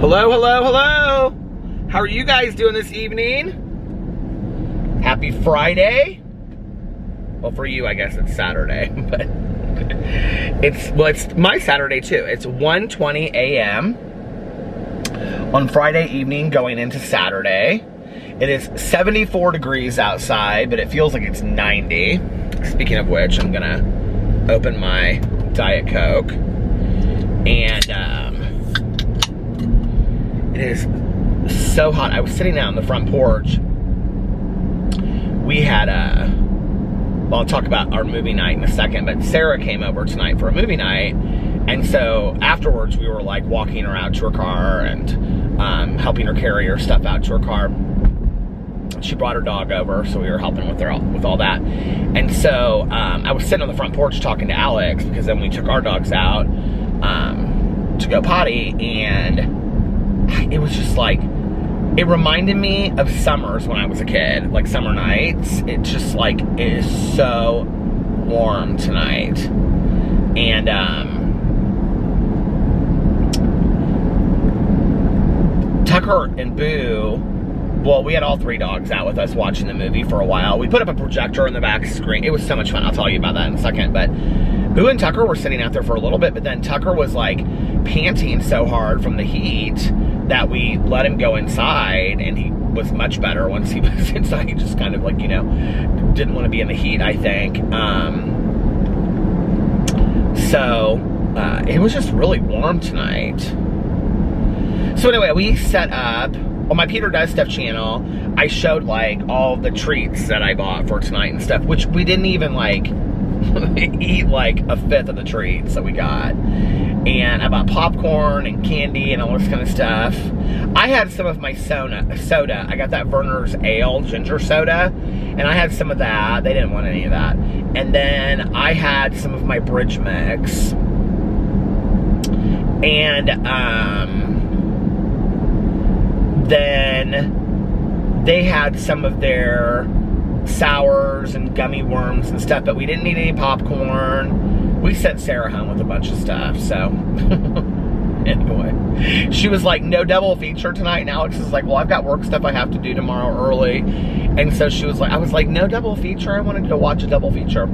Hello, hello, hello. How are you guys doing this evening? Happy Friday. Well, for you, I guess it's Saturday, but it's my Saturday too. It's 1:20 a.m. on Friday evening going into Saturday. It is 74 degrees outside, but it feels like it's 90. Speaking of which, I'm gonna open my Diet Coke. And it is so hot. I was sitting out on the front porch. We had well, I'll talk about our movie night in a second, but Sarah came over tonight for a movie night. And so afterwards we were like walking her out to her car and helping her carry her stuff out to her car. She brought her dog over, so we were helping with her with all that. And so I was sitting on the front porch talking to Alex, because then we took our dogs out to go potty, and it was just like, it reminded me of summers when I was a kid, like summer nights. It's just like, it is so warm tonight. And Tucker and Boo, well, we had all three dogs out with us watching the movie for a while. We put up a projector in the back screen. It was so much fun. I'll tell you about that in a second. But Boo and Tucker were sitting out there for a little bit, but then Tucker was like panting so hard from the heat that we let him go inside, and he was much better once he was inside. He just kind of like, you know, didn't want to be in the heat, I think. It was just really warm tonight. So anyway, we set up on my Peter Does Stuff channel. I showed like all the treats that I bought for tonight and stuff, which we didn't even like eat like a fifth of the treats that we got. And I bought popcorn and candy and all this kind of stuff. I had some of my soda. I got that Werner's Ale ginger soda, and I had some of that. They didn't want any of that. And then I had some of my Bridge Mix. And then they had some of their sours and gummy worms and stuff, but we didn't need any popcorn. We sent Sarah home with a bunch of stuff, so anyway. She was like, no double feature tonight, and Alex is like, well, I've got work stuff I have to do tomorrow early. And so she was like, I was like, no double feature? I wanted to watch a double feature.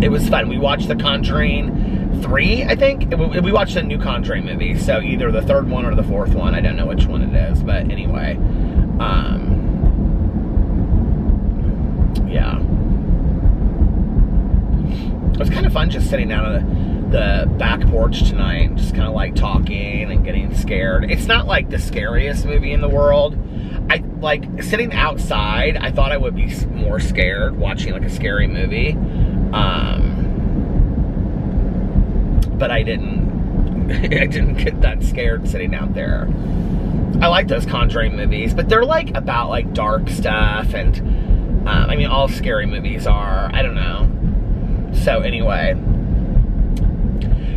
It was fun. We watched The Conjuring 3, I think. We watched a new Conjuring movie, so either the third one or the fourth one. I don't know which one it is, but anyway. Yeah. It was kind of fun just sitting down on the back porch tonight, just kind of like talking and getting scared. It's not like the scariest movie in the world. I like sitting outside. I thought I would be more scared watching like a scary movie. But I didn't get that scared sitting out there. I like those Conjuring movies, but they're like about like dark stuff, and I mean, all scary movies are. I don't know. So anyway,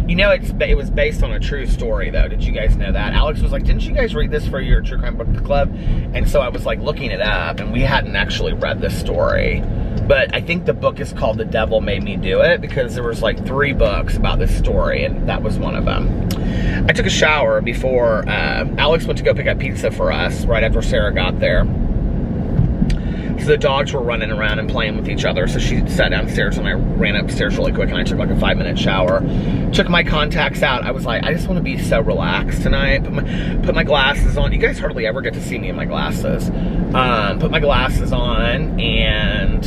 you know, it was based on a true story, though. Did you guys know that? Alex was like, didn't you guys read this for your True Crime Book Club? And so I was like looking it up, and we hadn't actually read this story. But I think the book is called The Devil Made Me Do It, because there was like 3 books about this story, and that was one of them. I took a shower before Alex went to go pick up pizza for us right after Sarah got there. So the dogs were running around and playing with each other, so she sat downstairs, and I ran upstairs really quick, and I took like a 5-minute shower. Took my contacts out. I was like, I just want to be so relaxed tonight. Put my glasses on. You guys hardly ever get to see me in my glasses. Put my glasses on and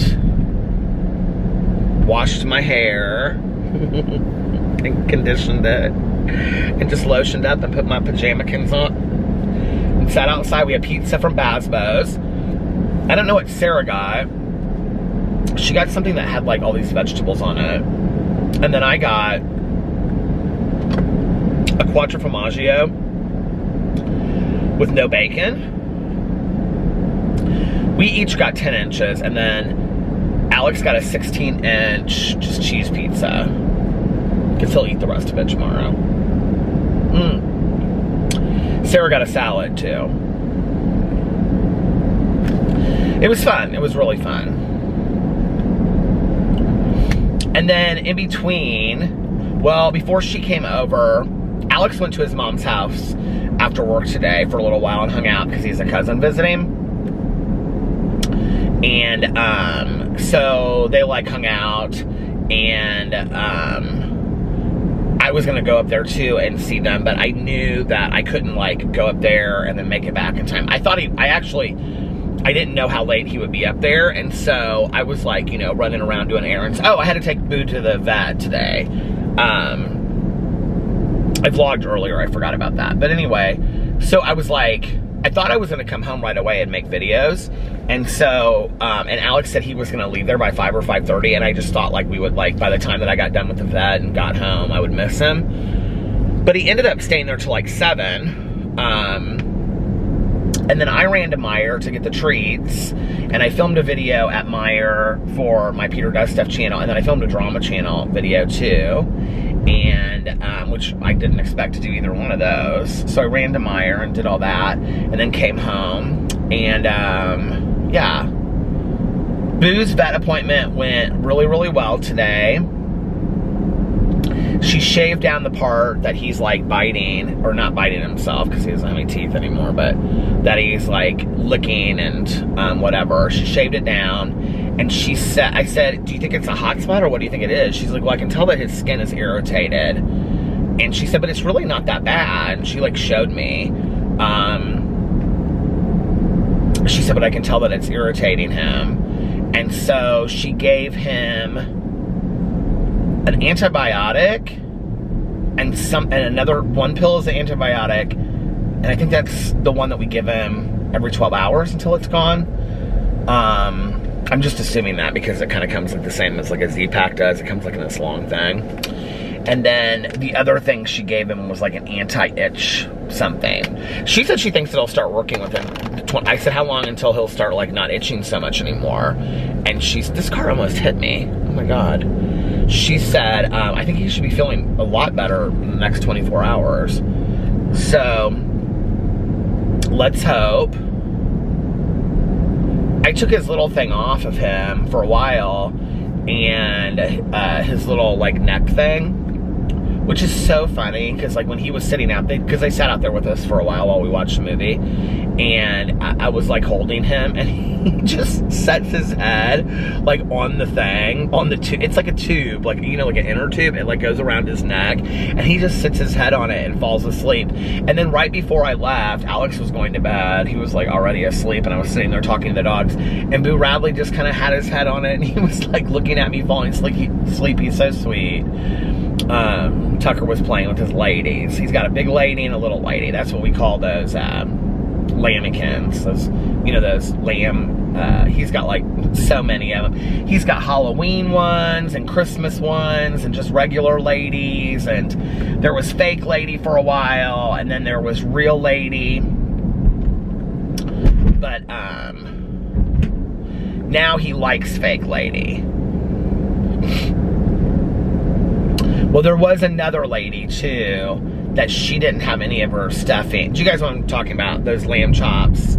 washed my hair and conditioned it and just lotioned up and put my pajamakins on and sat outside. We had pizza from Basbo's. I don't know what Sarah got. She got something that had like all these vegetables on it. And then I got a Quattro Formaggio with no bacon. We each got 10 inches, and then Alex got a 16-inch just cheese pizza. Guess he'll eat the rest of it tomorrow. Sarah got a salad too. It was fun. It was really fun. And then in between, well, before she came over, Alex went to his mom's house after work today for a little while and hung out because he's a cousin visiting. And so they like hung out, and I was gonna go up there too and see them, but I knew that I couldn't like go up there and then make it back in time. I didn't know how late he would be up there, and so I was like, you know, running around doing errands. Oh, I had to take Boo to the vet today. I vlogged earlier, I forgot about that. But anyway, so I was like, I thought I was gonna come home right away and make videos. And so, and Alex said he was gonna leave there by 5 or 5:30, and I just thought like we would like, by the time that I got done with the vet and got home, I would miss him. But he ended up staying there till like 7. And then I ran to Meijer to get the treats, and I filmed a video at Meijer for my Peter Does Stuff channel, and then I filmed a drama channel video too, and which I didn't expect to do either one of those. So I ran to Meijer and did all that, and then came home, and yeah. Boo's vet appointment went really, really well today. She shaved down the part that he's like biting, or not biting himself because he doesn't have any teeth anymore, but that he's like licking and whatever. She shaved it down, and she said, I said, do you think it's a hot spot or what do you think it is? She's like, well, I can tell that his skin is irritated. And she said, but it's really not that bad. And she like showed me. She said, but I can tell that it's irritating him. And so she gave him an antibiotic, and another one pill is an antibiotic, and I think that's the one that we give him every 12 hours until it's gone. I'm just assuming that because it kind of comes like the same as like a Z-Pack does. It comes like in this long thing. And then the other thing she gave him was like an anti-itch something. She said she thinks it'll start working within, I said, how long until he'll start like not itching so much anymore? And this car almost hit me. Oh my God. She said, I think he should be feeling a lot better in the next 24 hours. So, let's hope. I took his little thing off of him for a while, and his little like neck thing, which is so funny because like when he was sitting out there, because they sat out there with us for a while we watched the movie, and I was like holding him, and he just sets his head like on the thing, on the tube. It's like a tube, like, you know, like an inner tube. It like goes around his neck, and he just sits his head on it and falls asleep. And then right before I left, Alex was going to bed. He was like already asleep, and I was sitting there talking to the dogs, and Boo Radley just kind of had his head on it, and he was like looking at me falling asleep. He's so sweet. Tucker was playing with his ladies. He's got a big lady and a little lady. That's what we call those lambikins. Those, you know, those lamb. He's got like so many of them. He's got Halloween ones and Christmas ones and just regular ladies. And there was fake lady for a while, and then there was real lady. But now he likes fake lady. Well, there was another lady, too, that she didn't have any of her stuffing. Do you guys know what I'm talking about? Those lamb chops,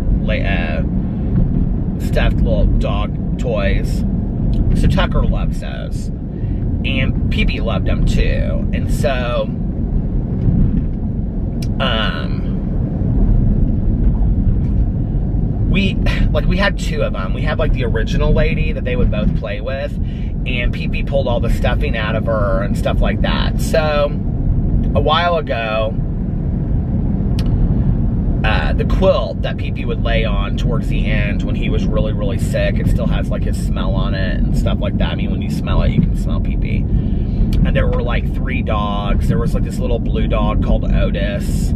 stuffed little dog toys. So Tucker loves those. And Pee-Pee loved them, too. And so, we had two of them. We had like the original lady that they would both play with, and Pee-Pee pulled all the stuffing out of her and stuff like that. So a while ago, the quilt that Pee-Pee would lay on towards the end when he was really, really sick, it still has like his smell on it and stuff like that. I mean, when you smell it, you can smell Pee-Pee. And there were like 3 dogs. There was like this little blue dog called Otis.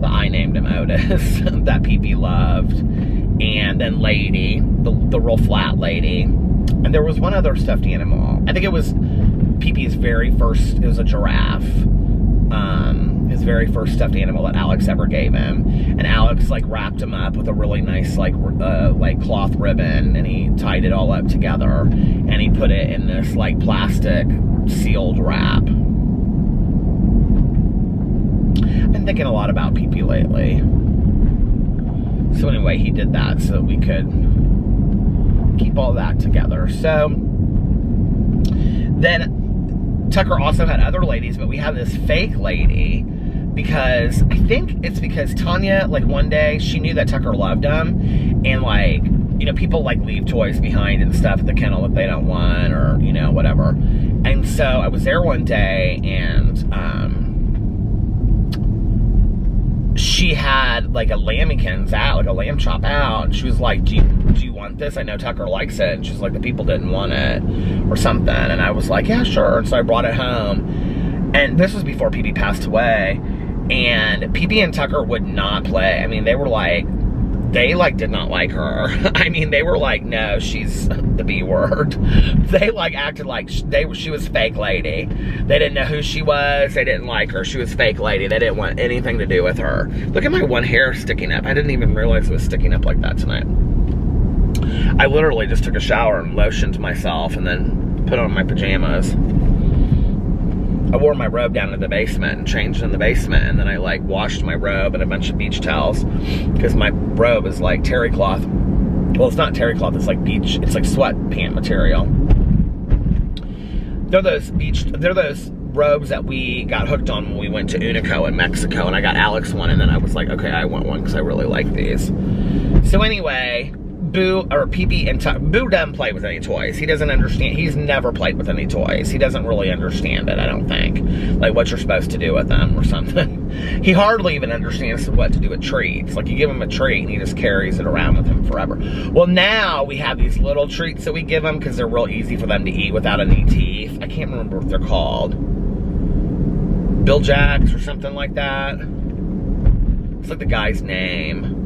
I named him Otis, that Pee-Pee loved. And then Lady, the real flat lady. And there was one other stuffed animal. I think it was Pee-Pee's very first, it was a giraffe. His very first stuffed animal that Alex ever gave him. And Alex like wrapped him up with a really nice like cloth ribbon, and he tied it all up together, and he put it in this like plastic sealed wrap. I've been thinking a lot about Pee-Pee lately. So anyway, he did that so that we could keep all that together. So then Tucker also had other ladies, but we have this fake lady because I think it's because Tanya, like one day, she knew that Tucker loved him, and like, you know, people like leave toys behind and stuff at the kennel that they don't want, or, you know, whatever. And so I was there one day, and she had like a lamekins out, like a lamb chop out, and she was like, do you want this? I know Tucker likes it. And she's like, the people didn't want it or something. And I was like, yeah, sure. And so I brought it home, and this was before PB passed away, and PB and Tucker would not play. I mean, they like did not like her. I mean, they were like, no, she's the B word. They like acted like she was fake lady. They didn't know who she was. They didn't like her. She was fake lady. They didn't want anything to do with her. Look at my one hair sticking up. I didn't even realize it was sticking up like that tonight. I literally just took a shower and lotioned myself and then put on my pajamas. I wore my robe down to the basement and changed in the basement, and then I like washed my robe and a bunch of beach towels, because my robe is like terry cloth. Well, it's not terry cloth, it's like beach, it's like sweat pant material. They're those robes that we got hooked on when we went to Unico in Mexico, and I got Alex one, and then I was like, okay, I want one because I really like these. So anyway, Boo, or PB and Tucker, Boo doesn't play with any toys. He doesn't understand. He's never played with any toys. He doesn't really understand it, I don't think. Like what you're supposed to do with them or something. He hardly even understands what to do with treats. Like you give him a treat and he just carries it around with him forever. Well, now we have these little treats that we give him because they're real easy for them to eat without any teeth. I can't remember what they're called. Bill Jacks or something like that. It's like the guy's name.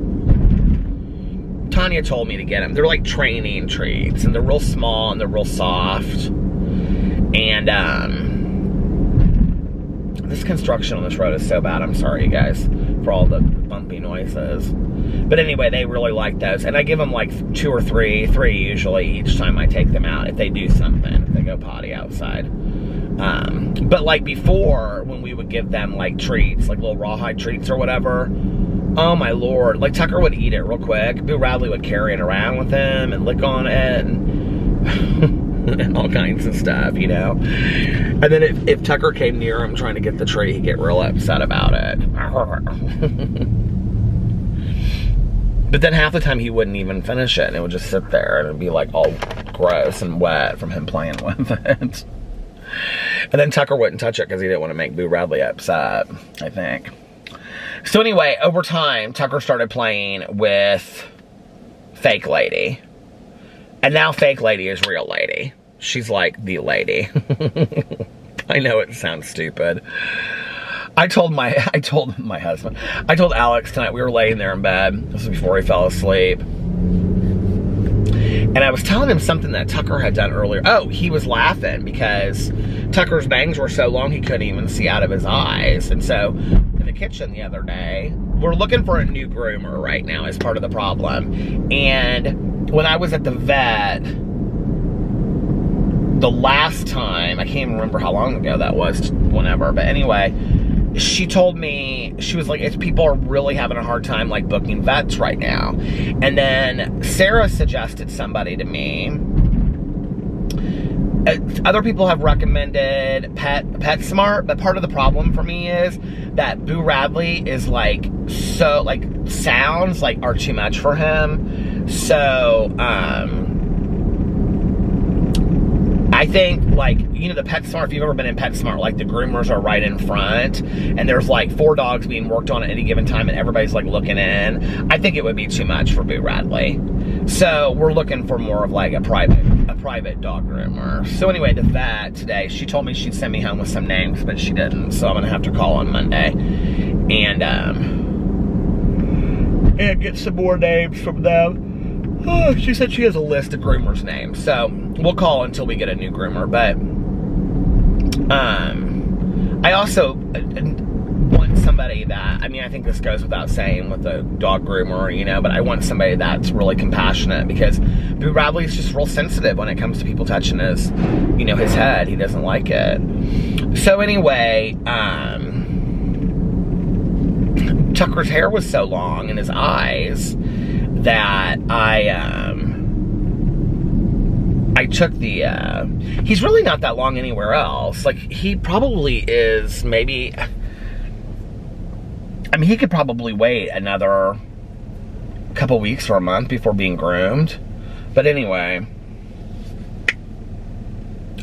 Tanya told me to get them. They're like training treats, and they're real small and they're real soft. And this construction on this road is so bad. I'm sorry, you guys, for all the bumpy noises. But anyway, they really like those, and I give them like 2 or 3 usually each time I take them out if they do something, if they go potty outside. But like before, when we would give them like treats, like little rawhide treats or whatever, oh my lord, like Tucker would eat it real quick. Boo Radley would carry it around with him and lick on it and, and all kinds of stuff, you know. And then if Tucker came near him trying to get the treat, he'd get real upset about it. But then half the time he wouldn't even finish it, and it would just sit there and it'd be like all gross and wet from him playing with it. And then Tucker wouldn't touch it because he didn't want to make Boo Radley upset, I think. So anyway, over time, Tucker started playing with Fake Lady. And now Fake Lady is Real Lady. She's like the lady. I know it sounds stupid. I told my husband, I told Alex tonight, we were laying there in bed. This was before he fell asleep. And I was telling him something that Tucker had done earlier. Oh, he was laughing because Tucker's bangs were so long he couldn't even see out of his eyes. And so in the kitchen the other day, we're looking for a new groomer right now as part of the problem. And when I was at the vet, the last time, I can't even remember how long ago that was, whenever, but anyway, she told me, she was like, people are really having a hard time like booking vets right now. And then Sarah suggested somebody to me. Other people have recommended PetSmart, but part of the problem for me is that Boo Radley is like, so like sounds like are too much for him. So I think, like, you know, the PetSmart, if you've ever been in PetSmart, like, the groomers are right in front, and there's, like, 4 dogs being worked on at any given time, and everybody's, like, looking in. I think it would be too much for Boo Radley. So, we're looking for more of, like, a private dog groomer. So, anyway, the vet today, she told me she'd send me home with some names, but she didn't, so I'm gonna have to call on Monday. And get some more names from them. Oh, she said she has a list of groomers' names, so we'll call until we get a new groomer. But I also want somebody that, I mean, I think this goes without saying with a dog groomer, you know, but I want somebody that's really compassionate, because Boo Radley's just real sensitive when it comes to people touching his, you know, his head. He doesn't like it. So anyway, Tucker's hair was so long in his eyes that I took the, he's really not that long anywhere else. Like, he probably is maybe, mean, he could probably wait another couple weeks or a month before being groomed. But anyway,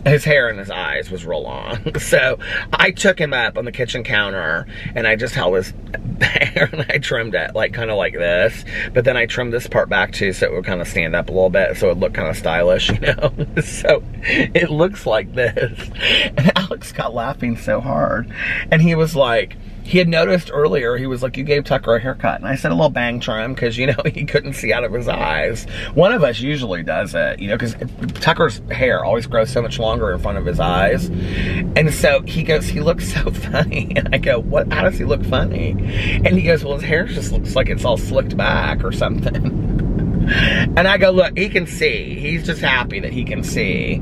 his hair and his eyes was real long. So I took him up on the kitchen counter and I just held his hair and I trimmed it like kind of like this. But then I trimmed this part back too so it would kind of stand up a little bit so it looked kind of stylish, you know. So it looks like this. And Alex got laughing so hard. And he was like, he had noticed earlier, he was like, you gave Tucker a haircut. And I said a little bang trim because, you know, he couldn't see out of his eyes. One of us usually does it, you know, because Tucker's hair always grows so much longer in front of his eyes. And so he goes, he looks so funny. And I go, what? How does he look funny? And he goes, well, his hair just looks like it's all slicked back or something. And I go, look, he can see. He's just happy that he can see.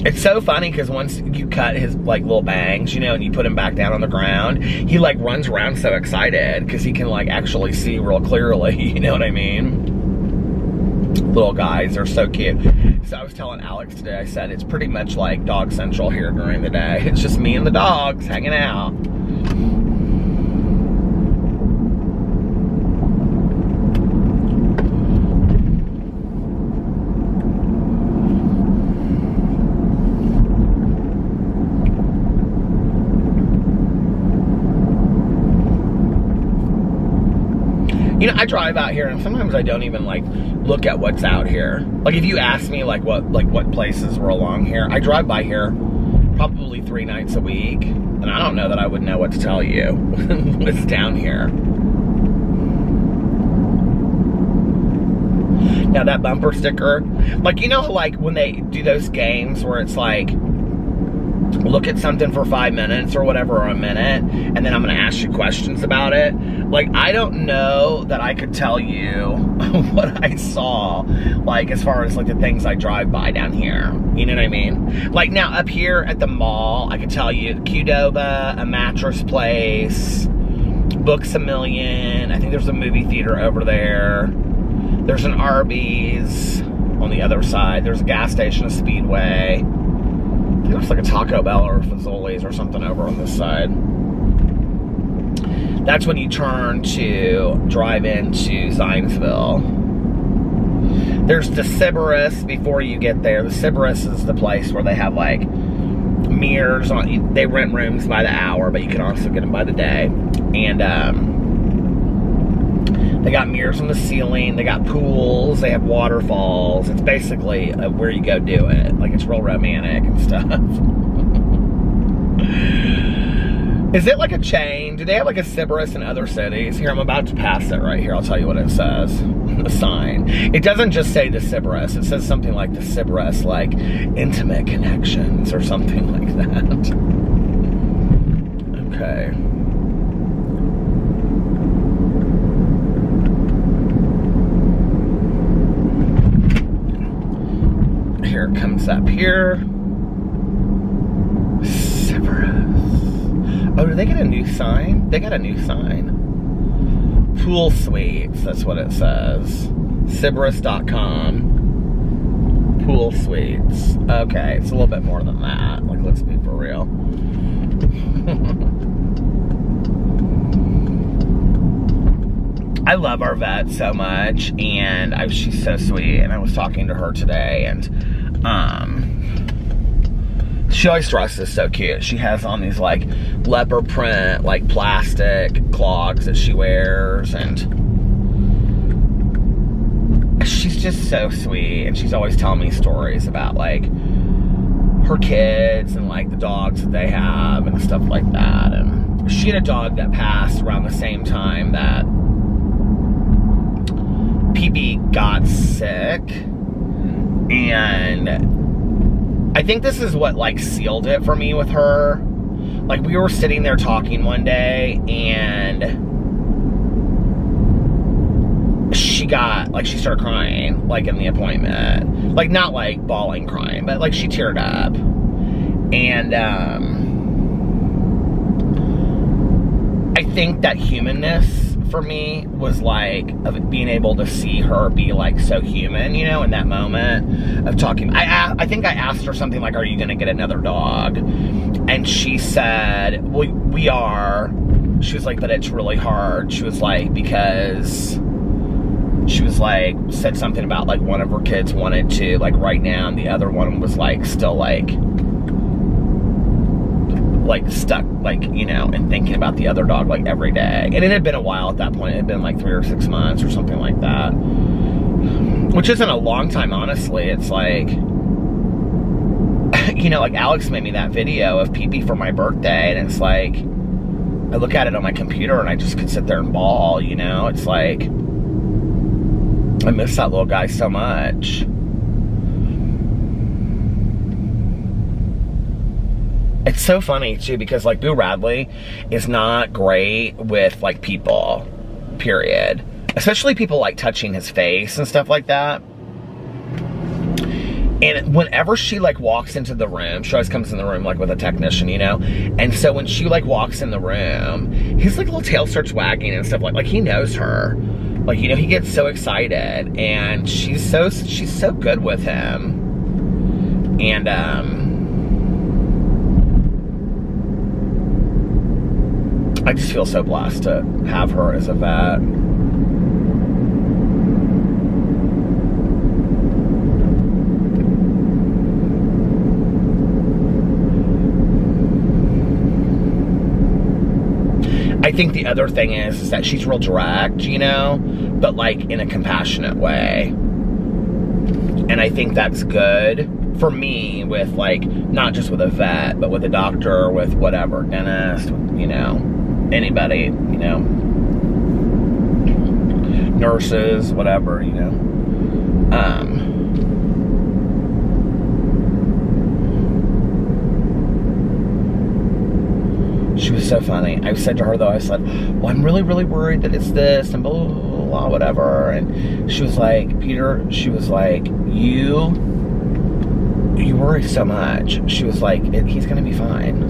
It's so funny because once you cut his like little bangs, you know, and you put him back down on the ground, he like runs around so excited because he can like actually see real clearly, you know what I mean? Little guys are so cute. So I was telling Alex today, I said, it's pretty much like Dog Central here during the day. It's just me and the dogs hanging out. You know, I drive out here and sometimes I don't even like look at what's out here. Like if you ask me like what places were along here, I drive by here probably 3 nights a week, and I don't know that I would know what to tell you what's down here. Now that bumper sticker, like, you know, like when they do those games where it's like, look at something for 5 minutes or whatever, or a minute, and then I'm gonna ask you questions about it. Like, I don't know that I could tell you what I saw, like, as far as, like, the things I drive by down here. You know what I mean? Like, now, up here at the mall, I could tell you Qdoba, a mattress place, Books A Million. I think there's a movie theater over there. There's an Arby's on the other side. There's a gas station, a Speedway. I think there's like a Taco Bell or Fazoli's or something over on this side. That's when you turn to drive into Zionsville. There's the Sybaris before you get there. The Sybaris is the place where they have like mirrors on. They rent rooms by the hour, but you can also get them by the day. And they got mirrors on the ceiling. They got pools. They have waterfalls. It's basically where you go do it. Like, it's real romantic and stuff. Is it like a chain? Do they have like a Sybaris in other cities? Here, I'm about to pass it right here. I'll tell you what it says. The sign. It doesn't just say the Sybaris. It says something like the Sybaris, like intimate connections or something like that. Okay. Here it comes up here. Sybaris. Oh, did they get a new sign? They got a new sign. Pool Suites, that's what it says. Sybaris.com. Pool Suites. Okay, it's a little bit more than that. Like, let's be for real. I love our vet so much, and she's so sweet, and I was talking to her today, and she always dresses so cute. She has on these like leopard print, like plastic clogs that she wears, and she's just so sweet. And she's always telling me stories about like her kids and like the dogs that they have and stuff like that. And she had a dog that passed around the same time that PB got sick, and I think this is what like sealed it for me with her. Like, we were sitting there talking one day, and she started crying, like, in the appointment. Like, not like bawling crying, but like she teared up. And I think that humanness for me was like of being able to see her be like so human, you know, in that moment of talking. I think I asked her something like, are you gonna get another dog? And she said, we are, she was like, but it's really hard. She was like, because she was like, said something about like one of her kids wanted to like right now, and the other one was like still like stuck, like, you know, and thinking about the other dog like every day. And it had been a while at that point. It had been like 3 or 6 months or something like that, which isn't a long time, honestly. It's like, you know, like Alex made me that video of Pee Pee for my birthday, and it's like, I look at it on my computer and I just could sit there and bawl, you know? It's like, I miss that little guy so much. It's so funny too, because like Boo Radley is not great with like people, period. Especially people like touching his face and stuff like that. And whenever she like walks into the room, she always comes in the room like with a technician, you know? And so when she like walks in the room, his like little tail starts wagging and stuff, like he knows her. Like, you know, he gets so excited, and she's so good with him. And I just feel so blessed to have her as a vet. I think the other thing is that she's real direct, you know, but like in a compassionate way. And I think that's good for me with like, not just with a vet, but with a doctor, with whatever, dentist, you know, anybody, you know, nurses, whatever, you know. She was so funny. I said to her though, I said, well, I'm really, really worried that it's this and blah, blah, blah, blah, whatever. And she was like, Peter, she was like, you worry so much. She was like, he's gonna be fine.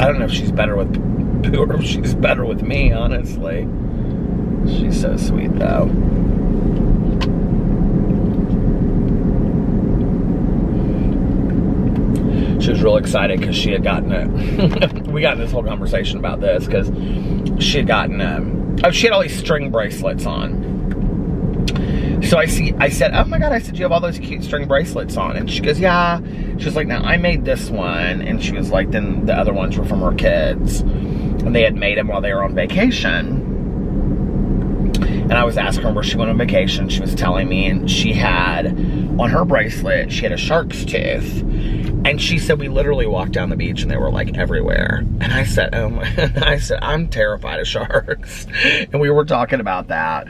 I don't know if she's better with Boo or if she's better with me, honestly. She's so sweet though. She was real excited because she had gotten we got in this whole conversation about this because she had gotten she had all these string bracelets on. So I said, oh my God, I said, you have all those cute string bracelets on. And she goes, yeah. She was like, now I made this one. And she was like, then the other ones were from her kids. And they had made them while they were on vacation. And I was asking her where she went on vacation. She was telling me, and she had, on her bracelet, she had a shark's tooth. And she said, we literally walked down the beach and they were like everywhere. And I said, oh my, I said, I'm terrified of sharks. And we were talking about that.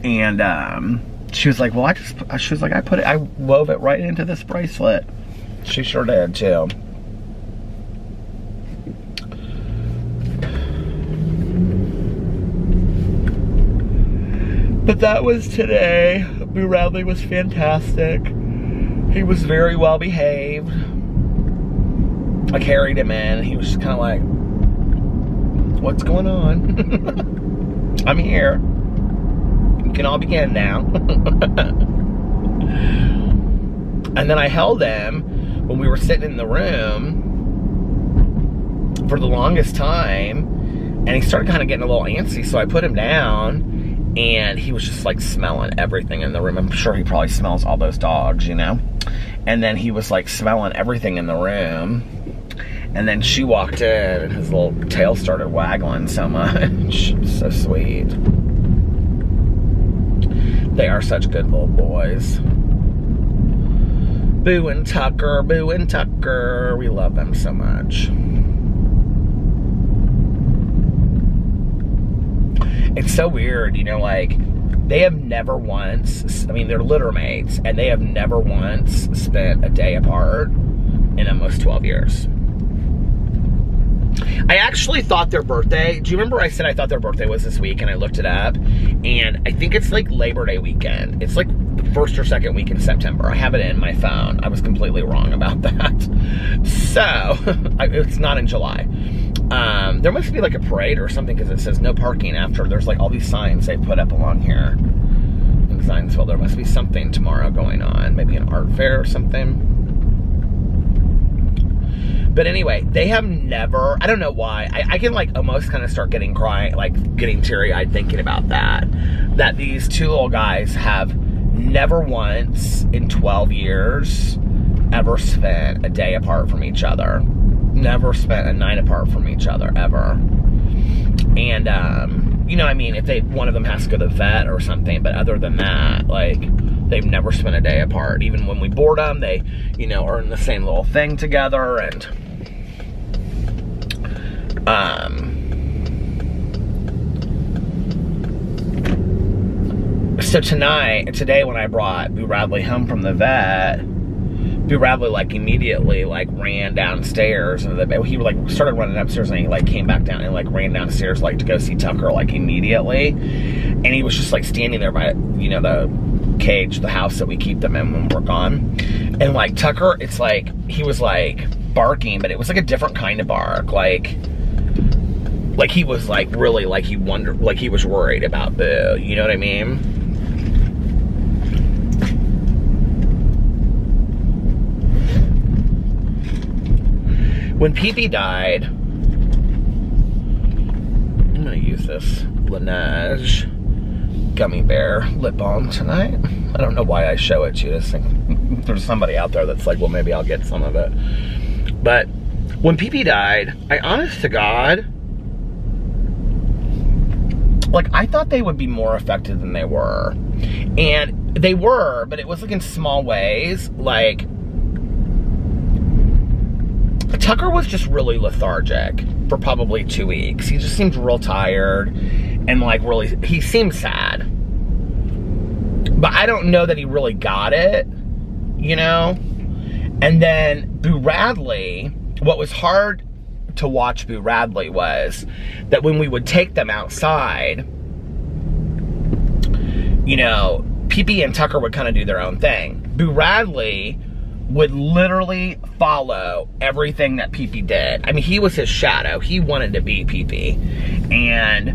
And she was like, well, she was like, I wove it right into this bracelet. She sure did too. But that was today. Boo Radley was fantastic. He was very well behaved. I carried him in. He was just kind of like, what's going on? I'm here. You can all begin now. And then I held him when we were sitting in the room for the longest time. And he started kind of getting a little antsy. So I put him down. And he was just like smelling everything in the room. I'm sure he probably smells all those dogs, you know? And then he was like smelling everything in the room. And then she walked in and his little tail started waggling so much. So sweet. They are such good little boys. Boo and Tucker, Boo and Tucker. We love them so much. It's so weird, you know, like, they have never once, I mean, they're litter mates, and they have never once spent a day apart in almost 12 years. I actually thought their birthday, do you remember I said I thought their birthday was this week, and I looked it up, and I think it's like Labor Day weekend. It's like the first or second week in September. I have it in my phone. I was completely wrong about that. So, it's not in July. There must be like a parade or something because it says no parking after. There's like all these signs they put up along here. And Zionsville. There must be something tomorrow going on. Maybe an art fair or something. But anyway, they have never, I don't know why, I can like almost kind of start getting getting teary-eyed thinking about that. That these two little guys have never once in 12 years ever spent a day apart from each other. Never spent a night apart from each other, ever. And, you know, I mean, if one of them has to go to the vet or something, but other than that, like, they've never spent a day apart. Even when we board them, they, you know, are in the same little thing together, and, so today when I brought Boo Radley home from the vet, Boo Radley, like, immediately, like, ran downstairs into the bed. He, like, started running upstairs, and he, like, came back down and, like, ran downstairs, like, to go see Tucker, like, immediately. And he was just, like, standing there by, you know, the cage, the house that we keep them in when we're gone. And, like, Tucker, it's like, he was, like, barking, but it was, like, a different kind of bark. Like he was, like, really, like, he wondered, like, he was worried about Boo. You know what I mean? When Pee-Pee died, I'm gonna use this Laneige gummy bear lip balm tonight. I don't know why I show it to you. I think there's somebody out there that's like, well, maybe I'll get some of it. But when Pee-Pee died, I honest to God, like, I thought they would be more effective than they were. And they were, but it was like in small ways. Like, Tucker was just really lethargic for probably 2 weeks. He just seemed real tired and, like, really, he seemed sad. But I don't know that he really got it, you know? And then Boo Radley, what was hard to watch Boo Radley was that when we would take them outside, you know, Pee-Pee and Tucker would kind of do their own thing. Boo Radley would literally follow everything that Pee-Pee did. I mean, he was his shadow. He wanted to be Pee-Pee. And,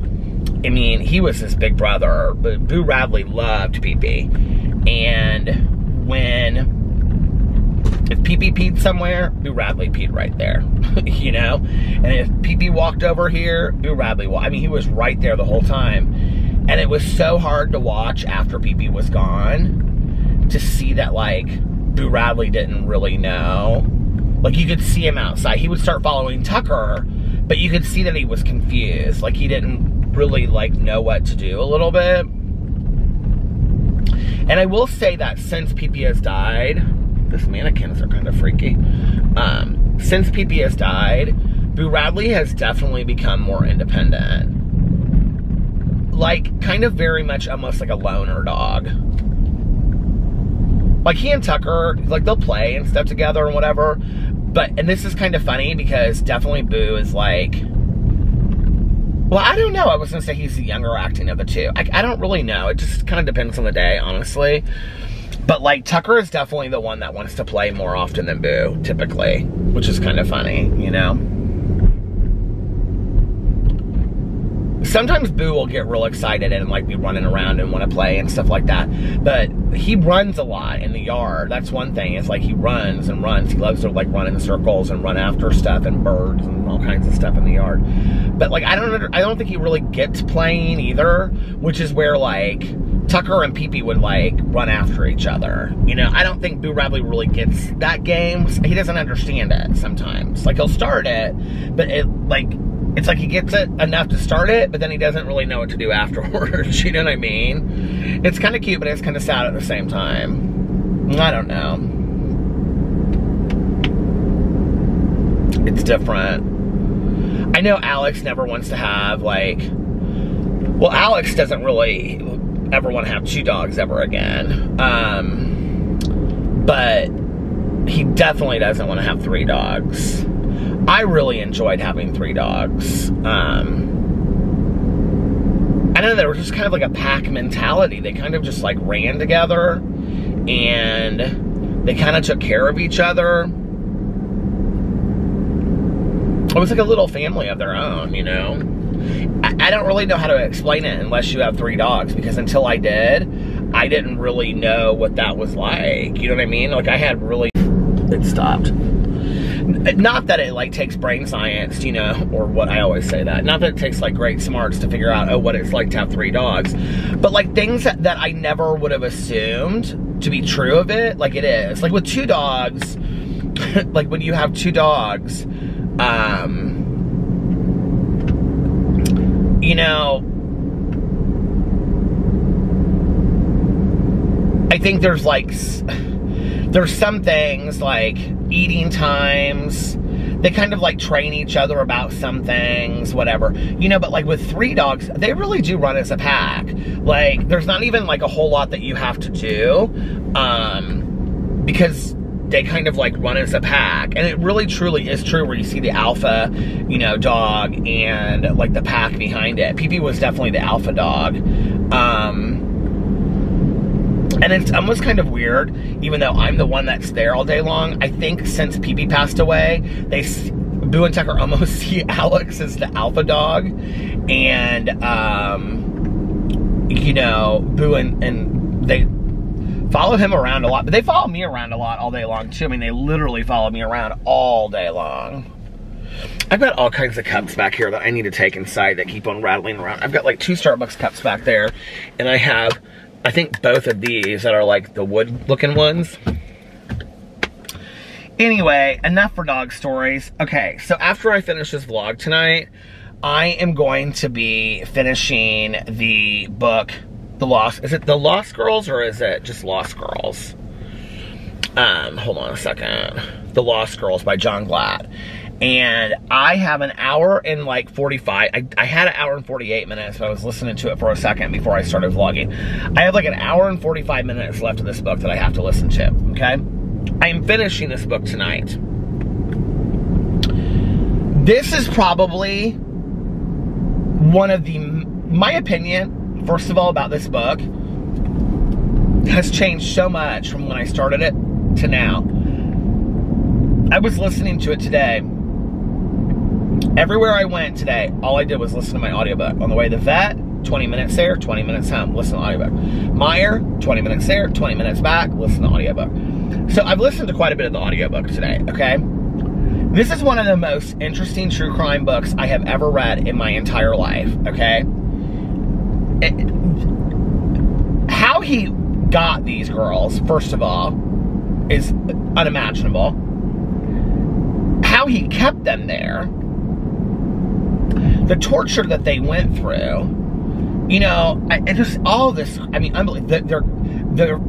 I mean, he was his big brother. But Boo Radley loved Pee-Pee. And if Pee-Pee peed somewhere, Boo Radley peed right there. You know? And if Pee-Pee walked over here, Boo Radley walked. I mean, he was right there the whole time. And it was so hard to watch after Pee-Pee was gone to see that, like, Boo Radley didn't really know. Like, you could see him outside. He would start following Tucker, but you could see that he was confused. Like, he didn't really, like, know what to do a little bit. And I will say that since Pee-Pee has died, these mannequins are kind of freaky. Since Pee-Pee has died, Boo Radley has definitely become more independent. Like, kind of very much almost like a loner dog. Like, he and Tucker, like, they'll play and stuff together and whatever. But, and this is kind of funny because definitely Boo is like, well, I don't know. I was going to say he's the younger acting of the two. I don't really know. It just kind of depends on the day, honestly. But, like, Tucker is definitely the one that wants to play more often than Boo, typically. Which is kind of funny, you know? Sometimes Boo will get real excited and, like, be running around and want to play and stuff like that. But he runs a lot in the yard. That's one thing. It's like he runs and runs. He loves to, like, run in circles and run after stuff and birds and all kinds of stuff in the yard. But, like, I don't think he really gets playing either, which is where, like, Tucker and Pee-Pee would, like, run after each other. You know, I don't think Boo Radley really gets that game. He doesn't understand it sometimes. Like, he'll start it, but it's like he gets it enough to start it, but then he doesn't really know what to do afterwards. You know what I mean? It's kind of cute, but it's kind of sad at the same time. I don't know. It's different. I know Alex never wants to have, like, well, Alex doesn't really ever want to have 2 dogs ever again. But he definitely doesn't want to have 3 dogs. I really enjoyed having 3 dogs. I know they were just kind of like a pack mentality. They kind of just, like, ran together and they kind of took care of each other. It was like a little family of their own, you know? I don't really know how to explain it unless you have 3 dogs, because until I did, I didn't really know what that was like. You know what I mean? Like, I had really... It stopped. Not that it, like, takes brain science, you know, or what I always say that. Not that it takes, like, great smarts to figure out, oh, what it's like to have 3 dogs. But, like, things that I never would have assumed to be true of it, like it is. Like, with 2 dogs, like, when you have 2 dogs, you know, I think there's, like, there's some things, like, eating times, they kind of, like, train each other about some things, whatever. You know, but, like, with 3 dogs, they really do run as a pack. Like, there's not even, like, a whole lot that you have to do, because they kind of, like, run as a pack. And it really, truly is true where you see the alpha, you know, dog and, like, the pack behind it. Pee-Pee was definitely the alpha dog. And it's almost kind of weird, even though I'm the one that's there all day long. I think since Pee-Pee passed away, Boo and Tucker almost see Alex as the alpha dog. And, you know, Boo and they follow him around a lot. But they follow me around a lot all day long, too. I mean, they literally follow me around all day long. I've got all kinds of cups back here that I need to take inside that keep on rattling around. I've got, like, 2 Starbucks cups back there. And I have... I think both of these that are like the wood looking ones. Anyway, enough for dog stories. Okay, so after I finish this vlog tonight, I am going to be finishing the book, is it The Lost Girls or is it just Lost Girls? Hold on a second. The Lost Girls by John Glatt. And I have an hour and like 45, I had an hour and 48 minutes, but I was listening to it for a second before I started vlogging. I have like an hour and 45 minutes left of this book that I have to listen to, okay? I am finishing this book tonight. This is probably one of my opinion, first of all, about this book, has changed so much from when I started it to now. I was listening to it today. Everywhere I went today, all I did was listen to my audiobook. On the way to the vet, 20 minutes there, 20 minutes home, listen to the audiobook. Meyer, 20 minutes there, 20 minutes back, listen to the audiobook. So I've listened to quite a bit of the audiobook today, okay? This is one of the most interesting true crime books I have ever read in my entire life, okay? How he got these girls, first of all, is unimaginable. How he kept them there, the torture that they went through, you know, and just all this, I mean, unbelievable.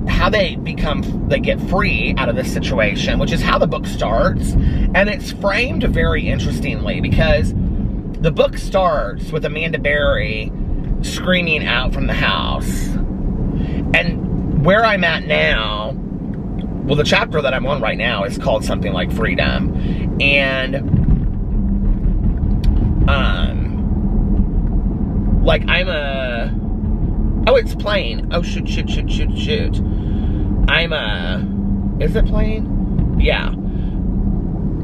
How they get free out of this situation, which is how the book starts. And it's framed very interestingly because the book starts with Amanda Berry screaming out from the house. And where I'm at now, well, the chapter that I'm on right now is called something like Freedom. And, like, oh, it's playing. Oh, shoot. Is it playing? Yeah.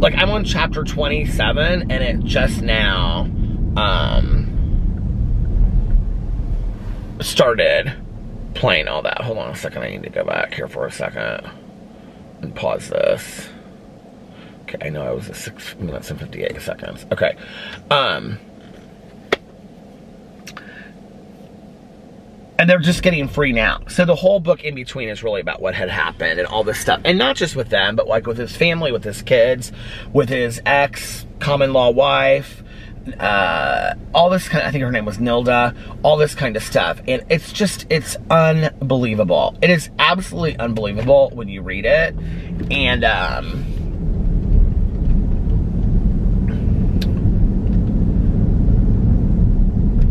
Like, I'm on chapter 27, and it just now, started playing all that. Hold on a second, I need to go back here for a second and pause this. Okay, I know I was at 6 minutes and 58 seconds. Okay. And they're just getting free now. So the whole book in between is really about what had happened and all this stuff. And not just with them, but like with his family, with his kids, with his ex, common law wife, all this kind of, I think her name was Nilda, all this kind of stuff. And it's just, it's unbelievable. It is absolutely unbelievable when you read it. And,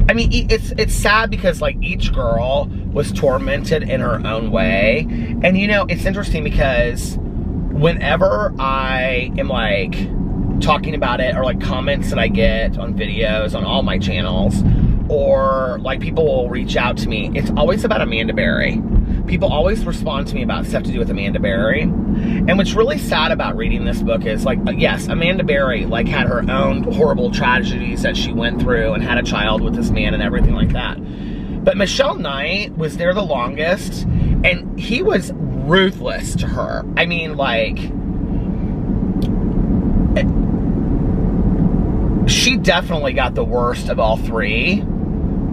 I mean, it's sad because, like, each girl was tormented in her own way. And, you know, it's interesting because whenever I am, like, talking about it or, like, comments that I get on videos on all my channels or, like, people will reach out to me, it's always about Amanda Berry. People always respond to me about stuff to do with Amanda Berry. And what's really sad about reading this book is, like, yes, Amanda Berry, like, had her own horrible tragedies that she went through and had a child with this man and everything like that. But Michelle Knight was there the longest, And he was ruthless to her. I mean, like, she definitely got the worst of all three.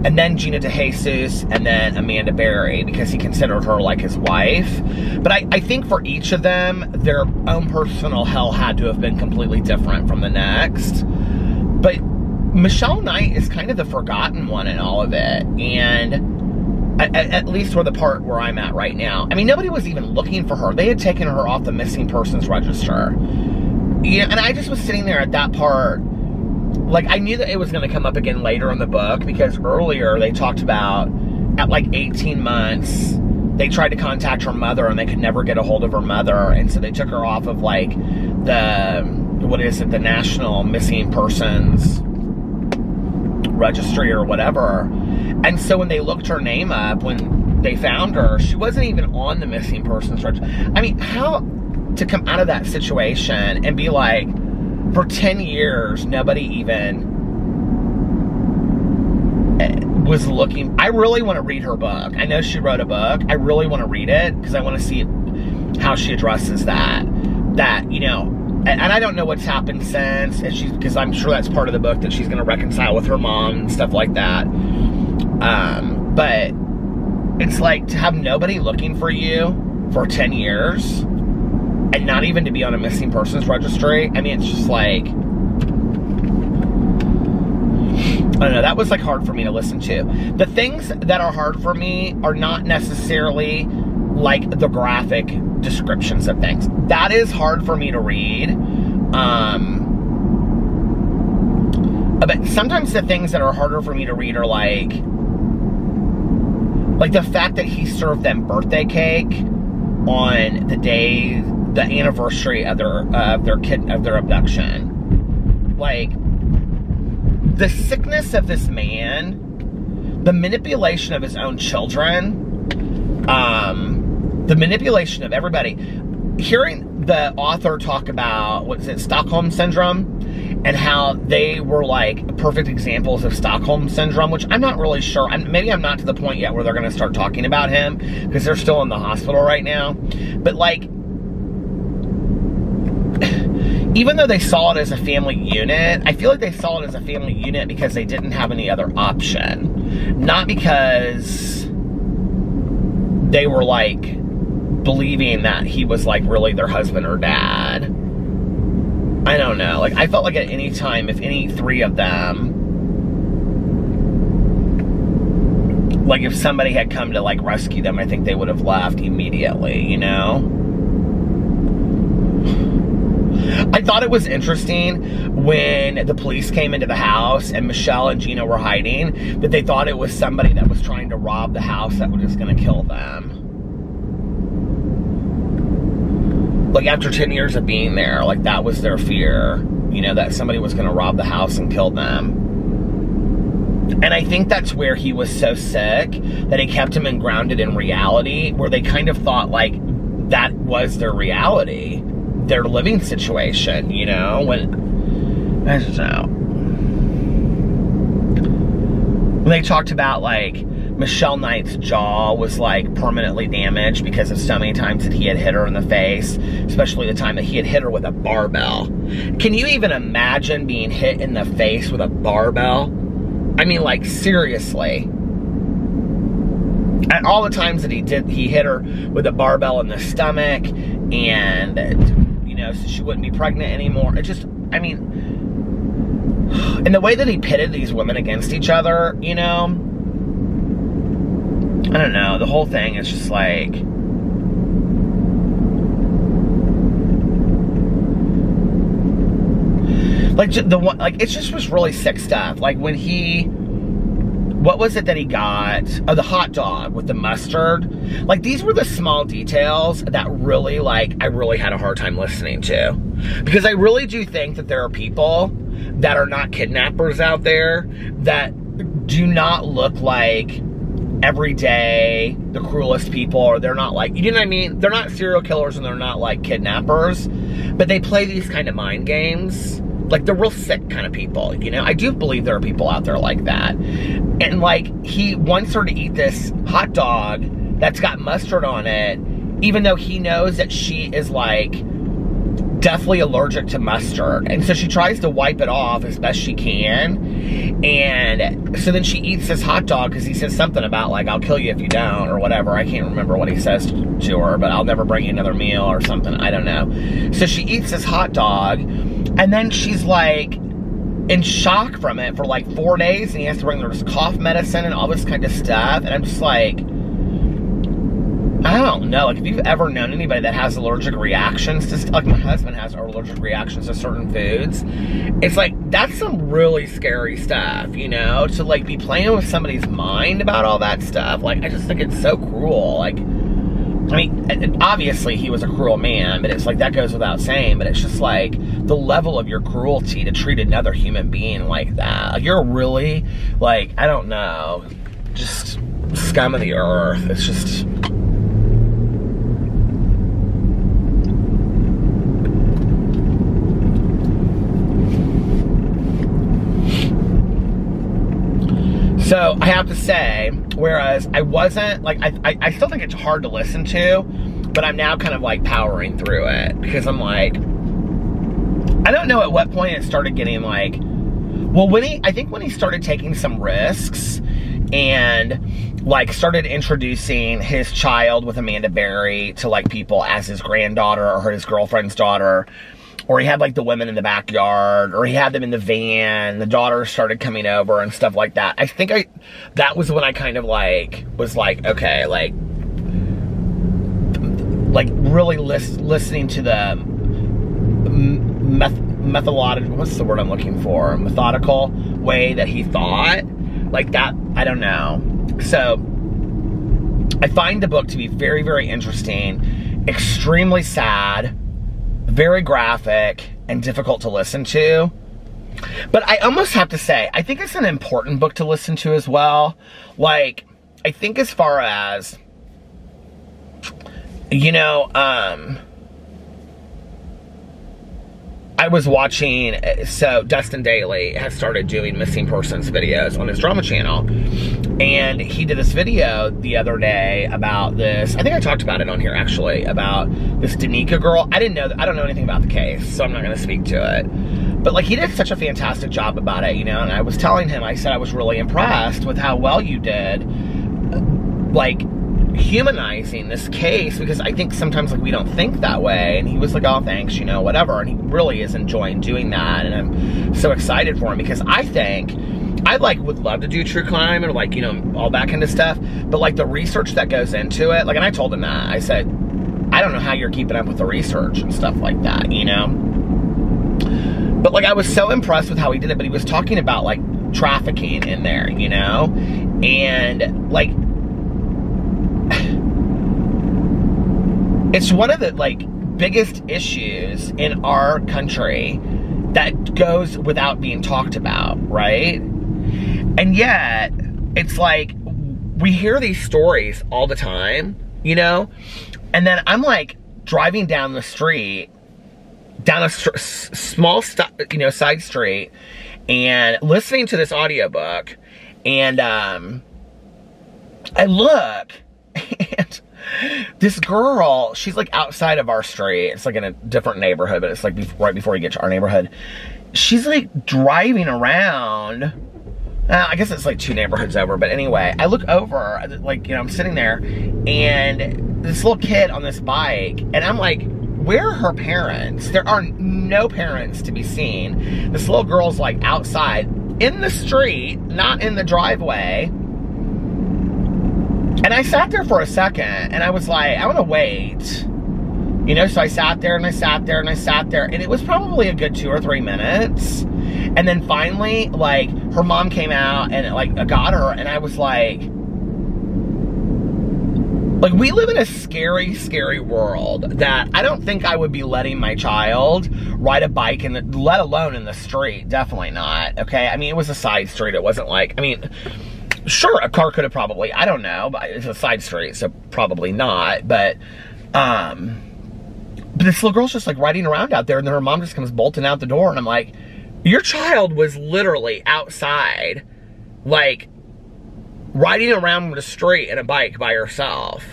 And then Gina DeJesus, and then Amanda Berry, because he considered her like his wife. But I think for each of them, their own personal hell had to have been completely different from the next. But Michelle Knight is kind of the forgotten one in all of it. And at least for the part where I'm at right now. I mean, nobody was even looking for her. They had taken her off the missing persons register. Yeah, and I just was sitting there at that part. Like, I knew that it was going to come up again later in the book, because earlier they talked about, at like 18 months, they tried to contact her mother and they could never get a hold of her mother. And so they took her off of, like, the National Missing Persons Registry or whatever. And so when they looked her name up, when they found her, she wasn't even on the Missing Persons Registry. I mean, how to come out of that situation and be like, for 10 years, nobody even was looking. I really want to read her book. I know she wrote a book. I really want to read it because I want to see how she addresses that. That, you know, and I don't know what's happened since, and because I'm sure that's part of the book, that she's going to reconcile with her mom and stuff like that. But it's like to have nobody looking for you for 10 years and not even to be on a missing persons registry. I mean, it's just like, I don't know, that was like hard for me to listen to. The things that are hard for me are not necessarily like the graphic descriptions of things. That is hard for me to read. But sometimes the things that are harder for me to read are like the fact that he served them birthday cake on the anniversary of their abduction. Like, the sickness of this man, the manipulation of his own children, the manipulation of everybody. Hearing the author talk about, what is it, Stockholm Syndrome, and how they were like perfect examples of Stockholm Syndrome, which I'm not really sure. Maybe I'm not to the point yet where they're going to start talking about him, because they're still in the hospital right now. But like, even though they saw it as a family unit, I feel like they saw it as a family unit because they didn't have any other option. Not because they were like believing that he was like really their husband or dad. I don't know. Like, I felt like at any time, if any three of them, like if somebody had come to like rescue them, I think they would have left immediately, you know? I thought it was interesting when the police came into the house and Michelle and Gina were hiding, that they thought it was somebody that was trying to rob the house that was just going to kill them. Like, after 10 years of being there, like, that was their fear, you know, that somebody was going to rob the house and kill them. And I think that's where he was so sick, that he kept him grounded in reality, where they kind of thought, like, that was their reality, their living situation, you know, when, I don't know. When they talked about, like, Michelle Knight's jaw was like permanently damaged because of so many times that he had hit her in the face, especially the time that he had hit her with a barbell. Can you even imagine being hit in the face with a barbell? I mean, like, seriously. And all the times that he hit her with a barbell in the stomach, and, you know, so she wouldn't be pregnant anymore. It just, I mean, and the way that he pitted these women against each other, you know, I don't know, the whole thing is just like, it just was really sick stuff. Like, when what was it that he got? Oh, the hot dog with the mustard. Like, these were the small details that really, like, I really had a hard time listening to. Because I really do think that there are people that are not kidnappers out there that do not look like every day the cruelest people, or they're not like, you know what I mean? They're not serial killers and they're not like kidnappers, but they play these kind of mind games. Like, they're real sick kind of people, you know? I do believe there are people out there like that. And like, he wants her to eat this hot dog that's got mustard on it, even though he knows that she is like deathly allergic to mustard. And so she tries to wipe it off as best she can. And so then she eats this hot dog because he says something about like, I'll kill you if you don't, or whatever. I can't remember what he says to her, but I'll never bring you another meal or something. I don't know. So she eats this hot dog, and then she's like in shock from it for like 4 days, and he has to bring her this cough medicine and all this kind of stuff. And I'm just like, I don't know, like if you've ever known anybody that has allergic reactions to, like my husband has allergic reactions to certain foods, it's like, that's some really scary stuff, you know, to like be playing with somebody's mind about all that stuff. Like, I just think it's so cruel. Like, I mean, obviously he was a cruel man, but it's like, that goes without saying, but it's just like, the level of your cruelty to treat another human being like that. Like, you're really, like, I don't know, just scum of the earth. It's just... So, I have to say, whereas I wasn't, like, I still think it's hard to listen to, but I'm now kind of, like, powering through it, because I'm like, I don't know at what point it started getting, like, well, I think when he started taking some risks, and, like, started introducing his child with Amanda Berry to, like, people as his granddaughter, or his girlfriend's daughter, or he had, like, the women in the backyard, or he had them in the van, the daughters started coming over and stuff like that. I think that was when I kind of, like, was like, okay, like really listening to the methodological, what's the word I'm looking for? Methodical way that he thought. Like that, I don't know. So, I find the book to be very, very interesting, extremely sad, very graphic, and difficult to listen to. But I almost have to say, I think it's an important book to listen to as well. Like, I think as far as, you know, I was watching, so Dustin Daly has started doing missing persons videos on his drama channel. And he did this video the other day about this, I think I talked about it on here actually, about this Danica girl. I don't know anything about the case, so I'm not going to speak to it. But like, he did such a fantastic job about it, you know, and I was telling him, I said I was really impressed with how well you did, like, humanizing this case, because I think sometimes like we don't think that way. And he was like, oh, thanks, you know, whatever. And he really is enjoying doing that, and I'm so excited for him, because I think I like would love to do true crime or like, you know, all that kind of stuff, but like the research that goes into it, like, and I told him that, I said, I don't know how you're keeping up with the research and stuff like that, you know. But like, I was so impressed with how he did it. But he was talking about like trafficking in there, you know, and like, it's one of the like biggest issues in our country that goes without being talked about, right? And yet, it's like, we hear these stories all the time, you know? And then I'm like driving down the street, down a small, you know, side street, and listening to this audiobook, and I look, and this girl, she's like outside of our street. It's like in a different neighborhood, but it's like right before you get to our neighborhood. She's like driving around. I guess it's like 2 neighborhoods over, but anyway, I look over, like, you know, I'm sitting there, and this little kid on this bike, and I'm like, where are her parents? There are no parents to be seen. This little girl's like outside in the street, not in the driveway. And I sat there for a second, and I was like, I want to wait. You know, so I sat there, and I sat there, and I sat there, and it was probably a good 2 or 3 minutes. And then finally, like, her mom came out, and, like, got her, and I was like, we live in a scary, scary world that I don't think I would be letting my child ride a bike, let alone in the street. Definitely not, okay? I mean, it was a side street. It wasn't like, I mean, sure, a car could have probably, I don't know, but it's a side street, so probably not. But this little girl's just like riding around out there, and then her mom just comes bolting out the door, and I'm like, your child was literally outside, like, riding around the street in a bike by herself.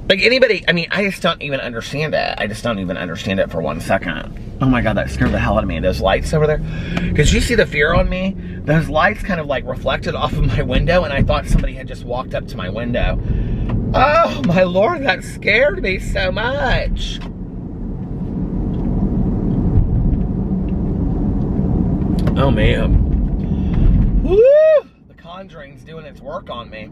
Like anybody, I mean, I just don't even understand it. I just don't even understand it for 1 second. Oh my God, that scared the hell out of me. Those lights over there. Because you see the fear on me? Those lights kind of like reflected off of my window, and I thought somebody had just walked up to my window. Oh my Lord, that scared me so much. Oh man. Woo! The Conjuring's doing its work on me.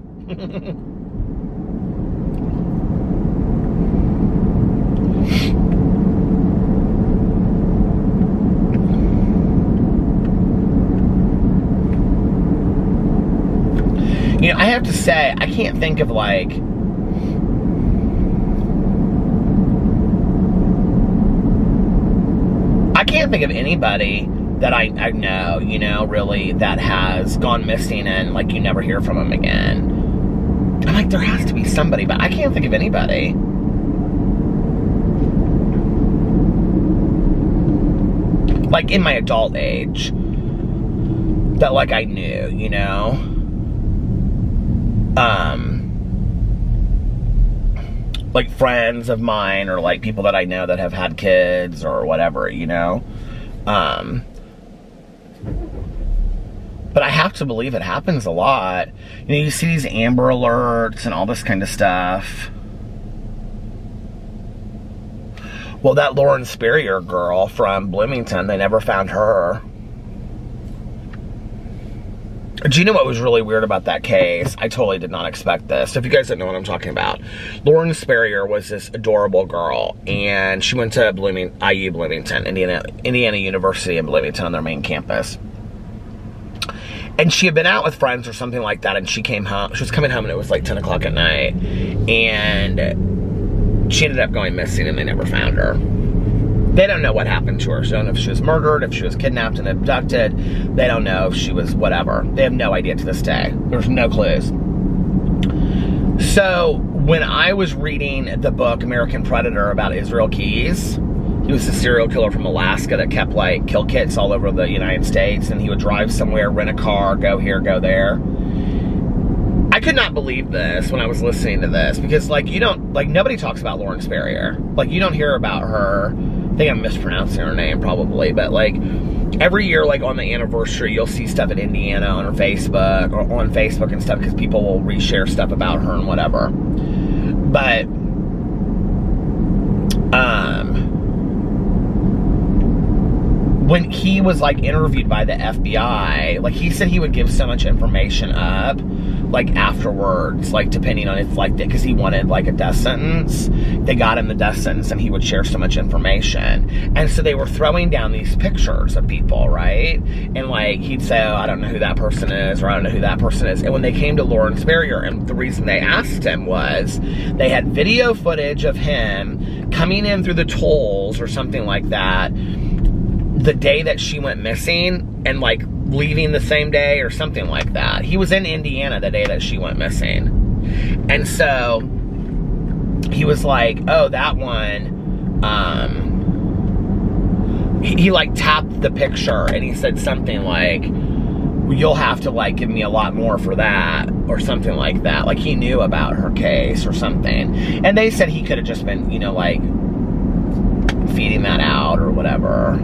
You know, I have to say, I can't think of like, I can't think of anybody that I know, you know, really, that has gone missing and like you never hear from them again. I'm like, there has to be somebody, but I can't think of anybody. Like in my adult age that like I knew, you know. Like friends of mine or like people that I know that have had kids or whatever, you know. But I have to believe it happens a lot. You know, you see these Amber Alerts and all this kind of stuff. Well, that Lauren Spurrier girl from Bloomington, they never found her. Do you know what was really weird about that case? I totally did not expect this. If you guys don't know what I'm talking about, Lauren Spurrier was this adorable girl, and she went to IU Bloomington, Indiana University in Bloomington on their main campus. And she had been out with friends or something like that, and she came home. She was coming home, and it was like 10 o'clock at night, and she ended up going missing, and they never found her. They don't know what happened to her. So they don't know if she was murdered, if she was kidnapped and abducted. They don't know if she was whatever. They have no idea to this day. There's no clues. So when I was reading the book American Predator about Israel Keyes, he was a serial killer from Alaska that kept like kill kits all over the United States, and he would drive somewhere, rent a car, go here, go there. I could not believe this when I was listening to this, because like you don't, like nobody talks about Lauren Spurrier. Like you don't hear about her. I think I'm mispronouncing her name probably, but like every year, like on the anniversary, you'll see stuff in Indiana on her Facebook or on Facebook and stuff, because people will reshare stuff about her and whatever. But when he was like interviewed by the FBI, like he said he would give so much information up, like afterwards, like depending on if like, because he wanted like a death sentence, they got him the death sentence and he would share so much information. And so they were throwing down these pictures of people, right? And like he'd say, oh, I don't know who that person is, or I don't know who that person is. And when they came to Lauren Spurrier, and the reason they asked him was they had video footage of him coming in through the tolls or something like that the day that she went missing, and like leaving the same day or something like that. He was in Indiana the day that she went missing. And so he was like, oh, that one, he like tapped the picture and he said something like, you'll have to like give me a lot more for that, or something like that. Like he knew about her case or something. And they said he could have just been, you know, like feeding that out or whatever.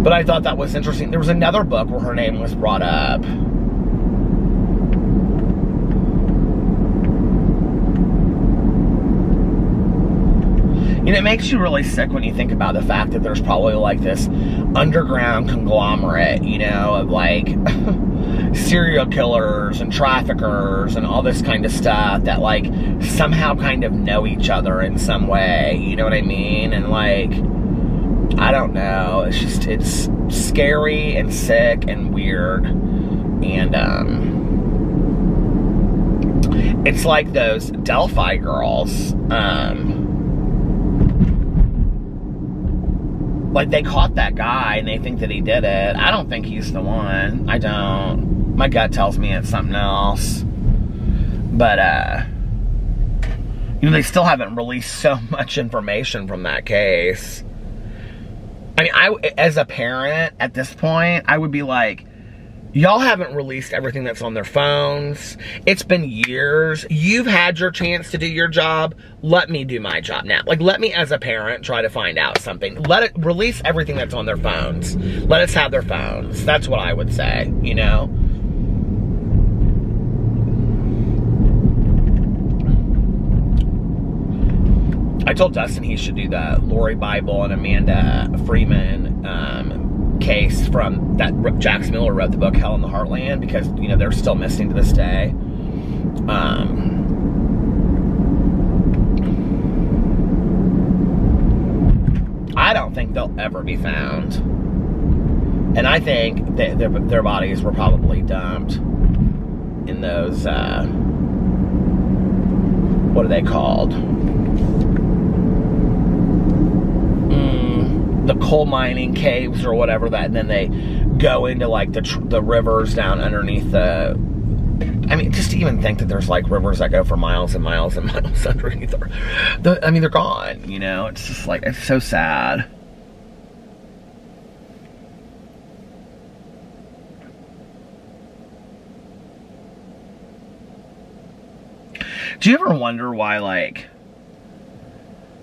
But I thought that was interesting. There was another book where her name was brought up. You know, it makes you really sick when you think about the fact that there's probably like this underground conglomerate, you know, of like serial killers and traffickers and all this kind of stuff that like somehow kind of know each other in some way, you know what I mean? And like, I don't know, it's just, it's scary and sick and weird. And it's like those Delphi girls, like they caught that guy and they think that he did it. I don't think he's the one. I don't. My gut tells me it's something else. But you know, they still haven't released so much information from that case. I mean, as a parent at this point, I would be like, Y'all haven't released everything that's on their phones. It's been years. You've had your chance to do your job. Let me do my job now. Like, let me, as a parent, try to find out something. Let it release everything that's on their phones. Let us have their phones. That's what I would say, you know? I told Dustin he should do the Lori Bible and Amanda Freeman case from that Jax Miller wrote the book Hell in the Heartland, because, you know, they're still missing to this day. I don't think they'll ever be found. And I think that their bodies were probably dumped in those, what are they called? The coal mining caves or whatever that, and then they go into like the rivers down underneath the, I mean, just to even think that there's like rivers that go for miles and miles and miles underneath I mean, they're gone, you know? It's just like, it's so sad. Do you ever wonder why, like,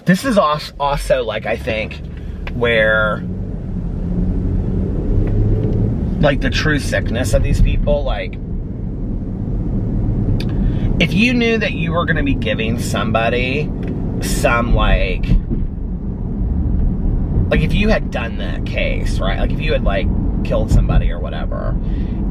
this is also like, I think, where, like, the true sickness of these people, like, if you knew that you were going to be giving somebody some, like, if you had done that case, right, like, if you had, like, killed somebody or whatever,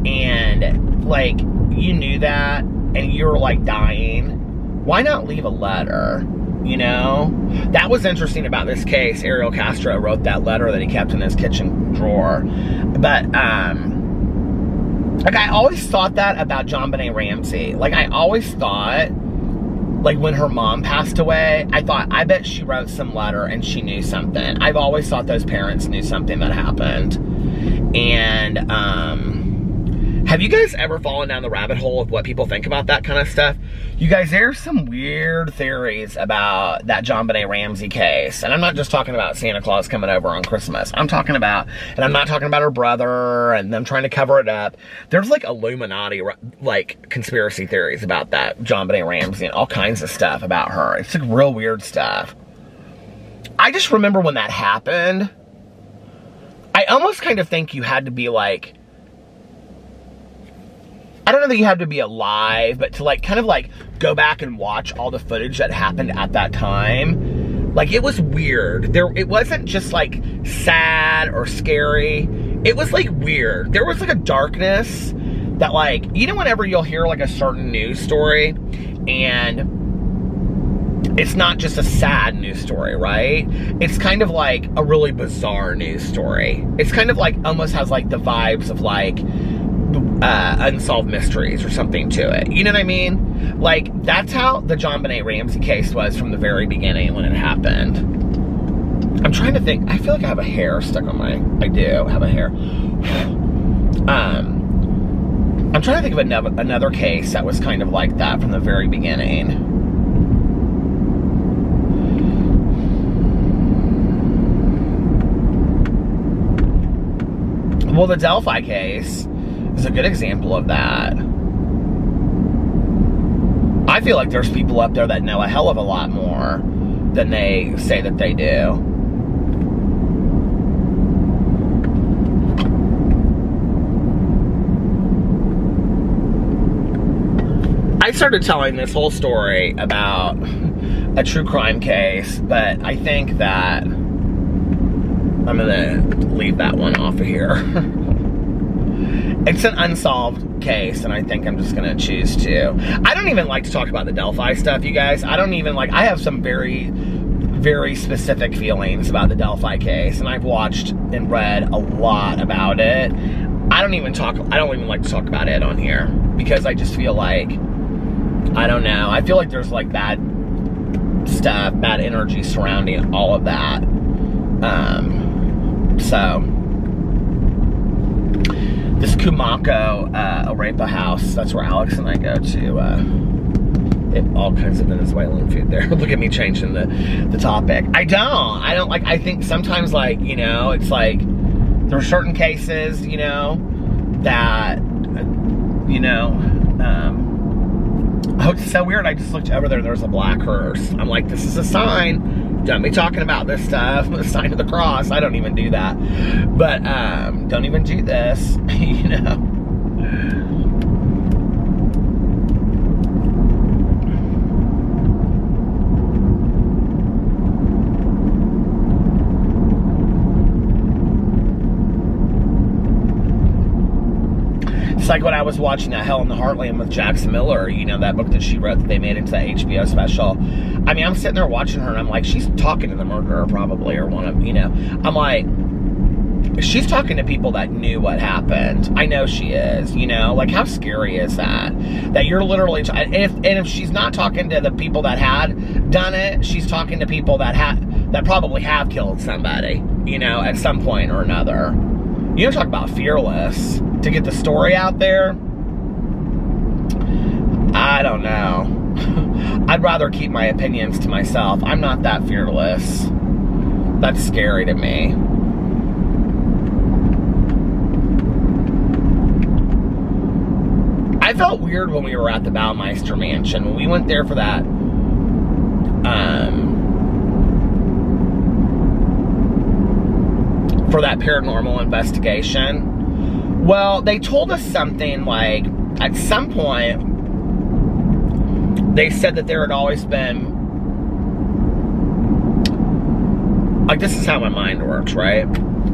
and, like, you knew that, and you were, like, dying, why not leave a letter? You know, that was interesting about this case. Ariel Castro wrote that letter that he kept in his kitchen drawer. But, like, I always thought that about JonBenet Ramsey. Like, I always thought, like, when her mom passed away, I thought, I bet she wrote some letter and she knew something. I've always thought those parents knew something that happened. And, have you guys ever fallen down the rabbit hole of what people think about that kind of stuff? You guys, there's some weird theories about that JonBenet Ramsey case. And I'm not just talking about Santa Claus coming over on Christmas. I'm talking about, and I'm not talking about her brother and them trying to cover it up. There's like Illuminati, like, conspiracy theories about that JonBenet Ramsey and all kinds of stuff about her. It's like real weird stuff. I just remember when that happened, I almost kind of think you had to be like, I don't know that you have to be alive, but to, like, kind of, like, go back and watch all the footage that happened at that time. Like, it was weird. It wasn't just, like, sad or scary. It was, like, weird. There was, like, a darkness that, like, you know, whenever you'll hear, like, a certain news story, and it's not just a sad news story, right? It's kind of, like, a really bizarre news story. It's kind of, like, almost has, like, the vibes of, like, unsolved mysteries or something to it. You know what I mean? Like, that's how the JonBenet Ramsey case was from the very beginning when it happened. I'm trying to think. I feel like I have a hair stuck on my... I do have a hair. I'm trying to think of another case that was kind of like that from the very beginning. Well, the Delphi case is a good example of that. I feel like there's people up there that know a hell of a lot more than they say that they do. I started telling this whole story about a true crime case, but I think that I'm gonna leave that one off of here. It's an unsolved case, and I think I'm just gonna choose to. I don't even like to talk about the Delphi stuff, you guys. I don't even like, I have some very, very specific feelings about the Delphi case, and I've watched and read a lot about it. I don't even like to talk about it on here, because I just feel like, I don't know, I feel like there's like bad stuff, bad energy surrounding all of that. So, this Kumako arepa house, that's where Alex and I go to. All kinds of Venezuelan food there. Look at me changing the topic. I don't like, I think sometimes, like, you know, it's like, there are certain cases, you know, that you know. Oh, it's so weird. I just looked over there and there's a black hearse. I'm like, this is a sign. Don't be talking about this stuff. The sign of the cross. I don't even do that. But don't even do this, you know. It's like when I was watching that Hell in the Heartland with Jackson Miller, you know, that book that she wrote that they made into that HBO special. I mean, I'm sitting there watching her and I'm like, she's talking to the murderer probably, or one of, you know. I'm like, she's talking to people that knew what happened. I know she is, you know. Like, how scary is that? That you're literally, if she's not talking to the people that had done it, she's talking to people that probably have killed somebody, you know, at some point or another. You know, talk about fearless. To get the story out there, I don't know. I'd rather keep my opinions to myself. I'm not that fearless. That's scary to me. I felt weird when we were at the Baumeister Mansion. When we went there for that, paranormal investigation. Well, they told us something like, at some point, they said that there had always been, like, this is how my mind works, right?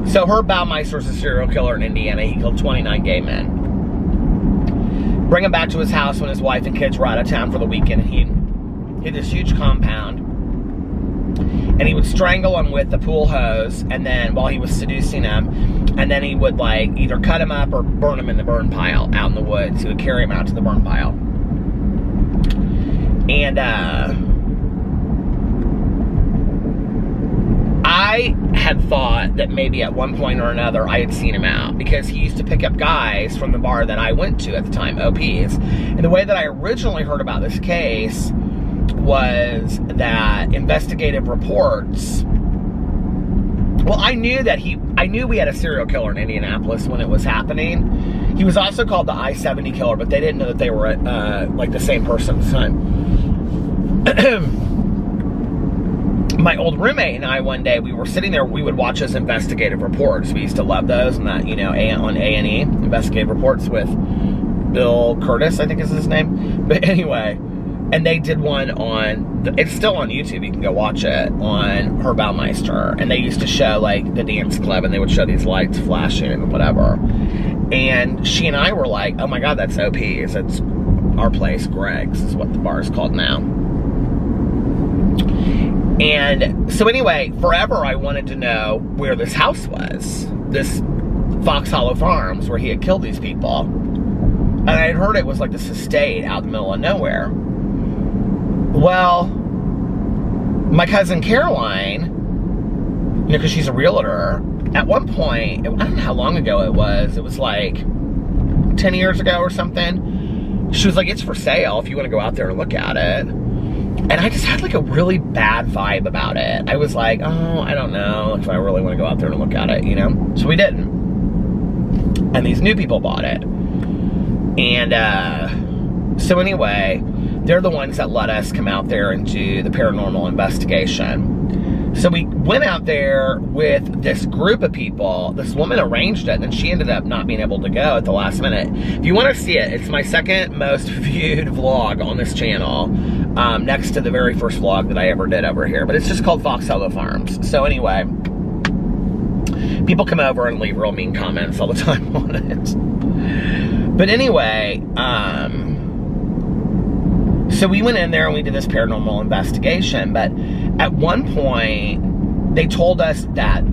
So Herb Baumeister's a serial killer in Indiana. He killed 29 gay men. Bring him back to his house when his wife and kids were out of town for the weekend. He had this huge compound. And he would strangle them with the pool hose, and then while he was seducing them, and then he would like either cut him up or burn him in the burn pile out in the woods. He would carry him out to the burn pile. And I had thought that maybe at one point or another I had seen him out, because he used to pick up guys from the bar that I went to at the time, OPs. And the way that I originally heard about this case was that investigative reports, well, I knew we had a serial killer in Indianapolis when it was happening. He was also called the I-70 killer, but they didn't know that they were like the same person at the time. My old roommate and I, one day, we were sitting there, we would watch his investigative reports. We used to love those, and that, you know, on A&E, investigative reports with Bill Curtis, I think is his name. But anyway, and they did one on, it's still on YouTube, you can go watch it, on Herb Baumeister. And they used to show, like, the dance club, and they would show these lights flashing and whatever. And she and I were like, oh my God, that's OP's. It's our place, Greg's, is what the bar is called now. And so anyway, forever I wanted to know where this house was. This Fox Hollow Farms, where he had killed these people. And I had heard it was like this estate out in the middle of nowhere. Well, my cousin Caroline, you know, because she's a realtor, at one point, I don't know how long ago it was like 10 years ago or something, she was like, it's for sale if you want to go out there and look at it. And I just had like a really bad vibe about it. I was like, oh, I don't know if I really want to go out there and look at it, you know? So we didn't. And these new people bought it. And so anyway, they're the ones that let us come out there and do the paranormal investigation. So we went out there with this group of people. This woman arranged it, and then she ended up not being able to go at the last minute. If you want to see it, it's my second most viewed vlog on this channel, next to the very first vlog that I ever did over here. But it's just called Fox Hollow Farms. So anyway, people come over and leave real mean comments all the time on it. But anyway, so we went in there and we did this paranormal investigation, but at one point, they told us that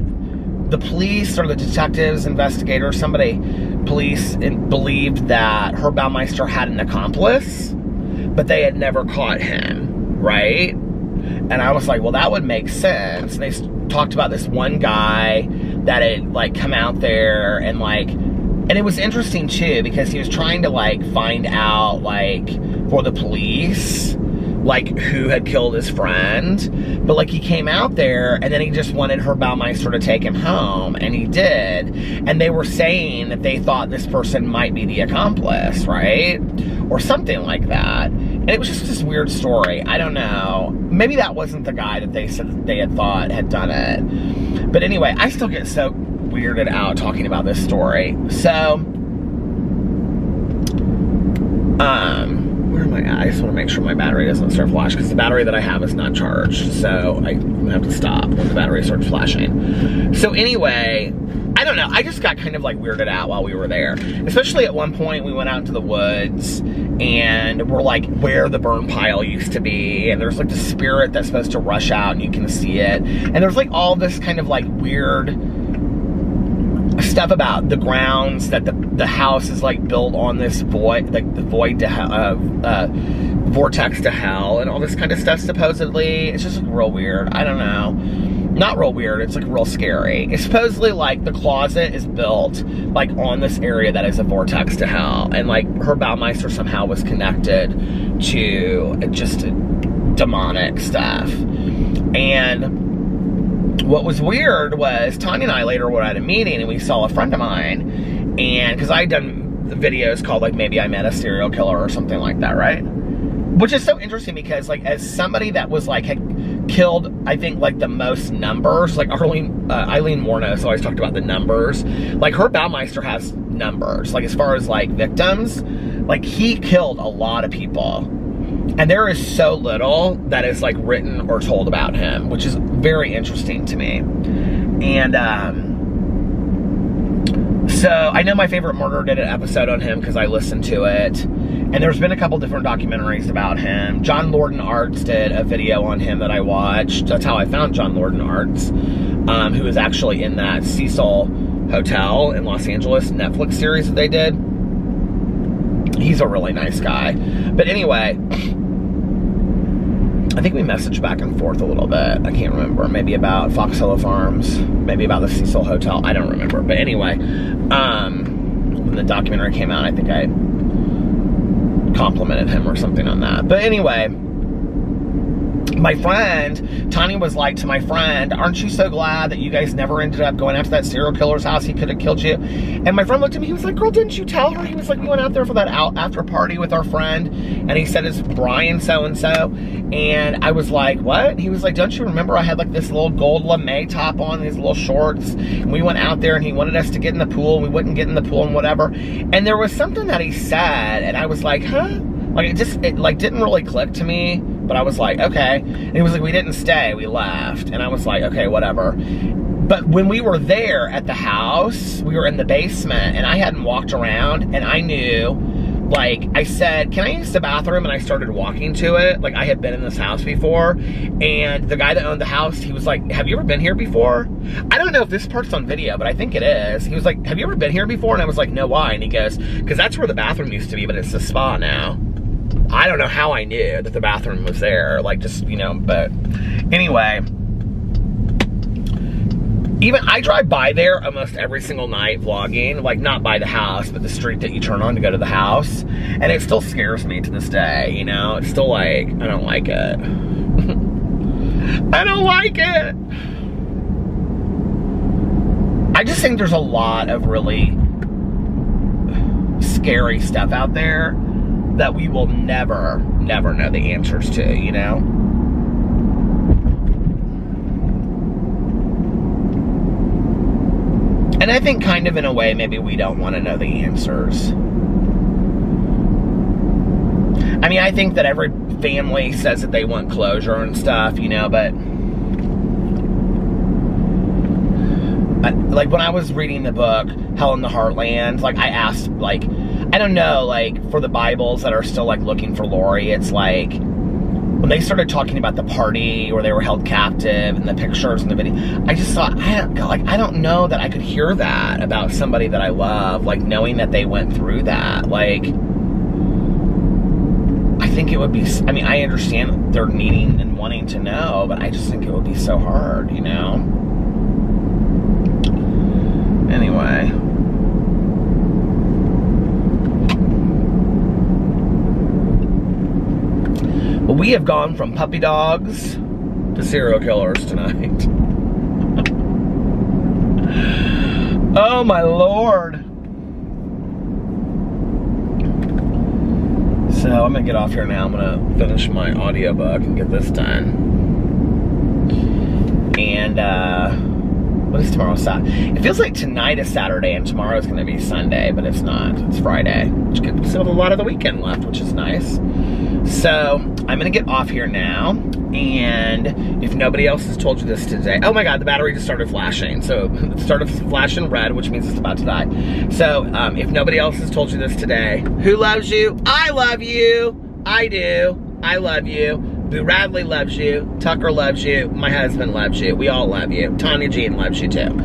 the police or the detectives, investigators, police believed that Herb Baumeister had an accomplice, but they had never caught him, right? And I was like, well, that would make sense. And they talked about this one guy that had, like, come out there and, like, and it was interesting, too, because he was trying to, like, find out, like, for the police, like, who had killed his friend. But, like, he came out there, and then he just wanted her Baumeister to take him home, and he did. And they were saying that they thought this person might be the accomplice, right? Or something like that. And it was just this weird story. I don't know. Maybe that wasn't the guy that they said that they had thought had done it. But anyway, I still get so weirded out talking about this story. So, where am I at? I just want to make sure my battery doesn't start flashing, because the battery that I have is not charged. So I'm gonna have to stop when the battery starts flashing. So anyway, I don't know. I just got kind of like weirded out while we were there. Especially at one point we went out into the woods and we're like where the burn pile used to be, and there's like the spirit that's supposed to rush out and you can see it. And there's like all this kind of like weird stuff about the grounds, that the house is like built on this void, like the void to vortex to hell, and all this kind of stuff supposedly. It's just like real weird. I don't know. Not real weird, it's like real scary. It's supposedly like the closet is built like on this area that is a vortex to hell, and like her Baumeister somehow was connected to just demonic stuff. And what was weird was Tanya and I later were at a meeting and we saw a friend of mine, and because I'd done videos called like Maybe I Met a Serial Killer or something like that, right? Which is so interesting because like as somebody that was like had killed, I think like the most numbers, like Eileen Wuornos always talked about the numbers. Like her Baumeister has numbers, like as far as like victims, like he killed a lot of people. And there is so little that is like written or told about him, which is very interesting to me. And so I know My Favorite Murder did an episode on him because I listened to it. And there's been a couple different documentaries about him. John Lorden Arts did a video on him that I watched. That's how I found John Lorden Arts, who was actually in that Cecil Hotel in Los Angeles Netflix series that they did. He's a really nice guy. But anyway, I think we messaged back and forth a little bit. I can't remember. Maybe about Fox Hollow Farms. Maybe about the Cecil Hotel. I don't remember. But anyway, when the documentary came out, I think I complimented him or something on that. But anyway, my friend, Tanya was like to my friend, aren't you so glad that you guys never ended up going out to that serial killer's house? He could have killed you. And my friend looked at me, he was like, girl, didn't you tell her? He was like, we went out there for that after party with our friend, and he said it's Brian so-and-so. And I was like, what? He was like, don't you remember I had like this little gold lame top on, these little shorts, and we went out there and he wanted us to get in the pool, and we wouldn't get in the pool and whatever. And there was something that he said, and I was like, huh? Like it like didn't really click to me, but I was like, okay. And he was like, we didn't stay, we left. And I was like, okay, whatever. But when we were there at the house, we were in the basement, and I hadn't walked around, and I knew, like, I said, can I use the bathroom? And I started walking to it. Like, I had been in this house before, and the guy that owned the house, he was like, have you ever been here before? I don't know if this part's on video, but I think it is. He was like, have you ever been here before? And I was like, no, why? And he goes, because that's where the bathroom used to be, but it's the spa now. I don't know how I knew that the bathroom was there, like, just, you know, but anyway, even I drive by there almost every single night vlogging, like not by the house, but the street that you turn on to go to the house, and it still scares me to this day, you know. It's still like, I don't like it. I don't like it. I just think there's a lot of really scary stuff out there that we will never know the answers to, you know? And I think kind of in a way, maybe we don't want to know the answers. I mean, I think that every family says that they want closure and stuff, you know, but like when I was reading the book, Hell in the Heartland, like I asked, like, I don't know, like for the Bibles that are still like looking for Lori, it's like when they started talking about the party where they were held captive and the pictures and the video, I just thought, I don't know that I could hear that about somebody that I love, like knowing that they went through that. Like, I think it would be, I mean, I understand they're needing and wanting to know, but I just think it would be so hard, you know? Anyway. Well, we have gone from puppy dogs to serial killers tonight. Oh my Lord. So I'm gonna get off here now. I'm gonna finish my audiobook and get this done. And what is tomorrow? It feels like tonight is Saturday and tomorrow is gonna be Sunday, but it's not. It's Friday, which gives us a lot of the weekend left, which is nice. So I'm gonna get off here now, and if nobody else has told you this today, oh my God, the battery just started flashing. So it started flashing red, which means it's about to die. So if nobody else has told you this today, who loves you? I love you. I do. I love you. Boo Radley loves you. Tucker loves you. My husband loves you. We all love you. Tanya Jean loves you too.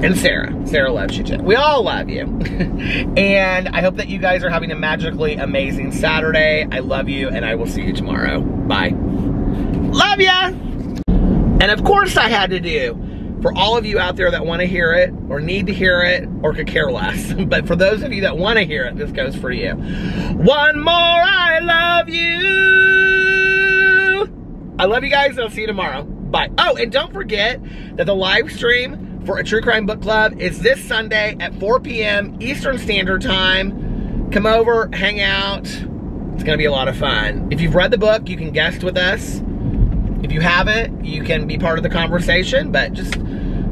And Sarah. Sarah loves you too. We all love you. And I hope that you guys are having a magically amazing Saturday. I love you, and I will see you tomorrow. Bye. Love ya! And of course I had to do, for all of you out there that want to hear it, or need to hear it, or could care less, but for those of you that want to hear it, this goes for you. One more I love you! I love you guys, and I'll see you tomorrow. Bye. Oh, and don't forget that the live stream for A True Crime Book Club is this Sunday at 4 p.m. Eastern Standard Time. Come over, hang out. It's gonna be a lot of fun. If you've read the book, you can guest with us. If you haven't, you can be part of the conversation, but just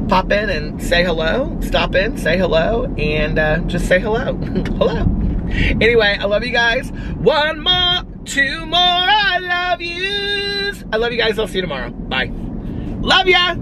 pop in and say hello. Stop in, say hello, and just say hello. Hello. Anyway, I love you guys. One more, two more, I love yous. I love you guys. I'll see you tomorrow. Bye. Love ya.